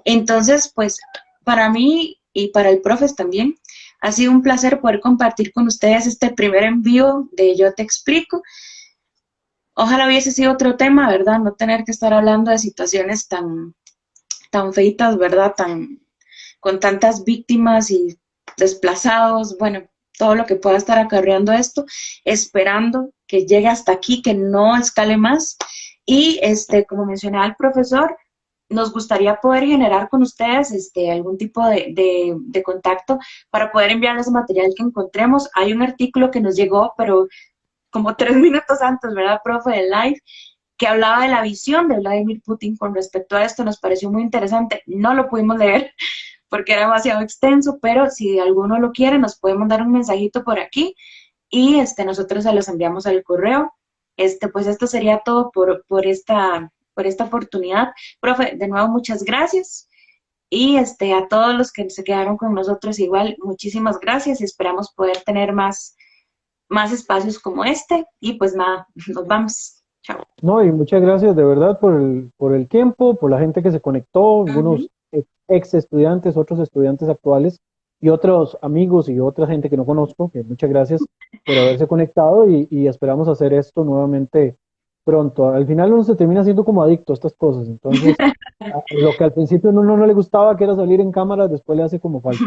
Entonces, pues para mí y para el profes también, ha sido un placer poder compartir con ustedes este primer envío de Yo Te Explico. Ojalá hubiese sido otro tema, ¿verdad? No tener que estar hablando de situaciones tan feitas, ¿verdad? Con tantas víctimas y desplazados, bueno, todo lo que pueda estar acarreando esto, esperando que llegue hasta aquí, que no escale más. Y como mencionaba el profesor, nos gustaría poder generar con ustedes algún tipo de contacto para poder enviarles material que encontremos. Hay un artículo que nos llegó, pero como 3 minutos antes, ¿verdad, profe? Del live, que hablaba de la visión de Vladimir Putin con respecto a esto. Nos pareció muy interesante. No lo pudimos leer porque era demasiado extenso, pero si alguno lo quiere, nos puede mandar un mensajito por aquí y nosotros se los enviamos al correo. Pues esto sería todo por esta oportunidad. Profe, de nuevo, muchas gracias. Y a todos los que se quedaron con nosotros igual, muchísimas gracias y esperamos poder tener más espacios como este. Y pues nada, nos vamos. Chao. No, y muchas gracias de verdad por el tiempo, por la gente que se conectó, Ujú. algunos ex estudiantes, otros estudiantes actuales y otros amigos y otra gente que no conozco, que muchas gracias por haberse conectado y esperamos hacer esto nuevamente pronto. Al final uno se termina siendo como adicto a estas cosas, entonces lo que al principio a uno no le gustaba, que era salir en cámara, después le hace como falta.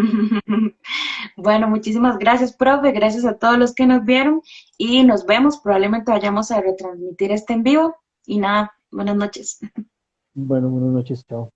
Bueno, muchísimas gracias, profe. Gracias a todos los que nos vieron y nos vemos. Probablemente vayamos a retransmitir este en vivo. Y nada, buenas noches. Bueno, buenas noches, chao.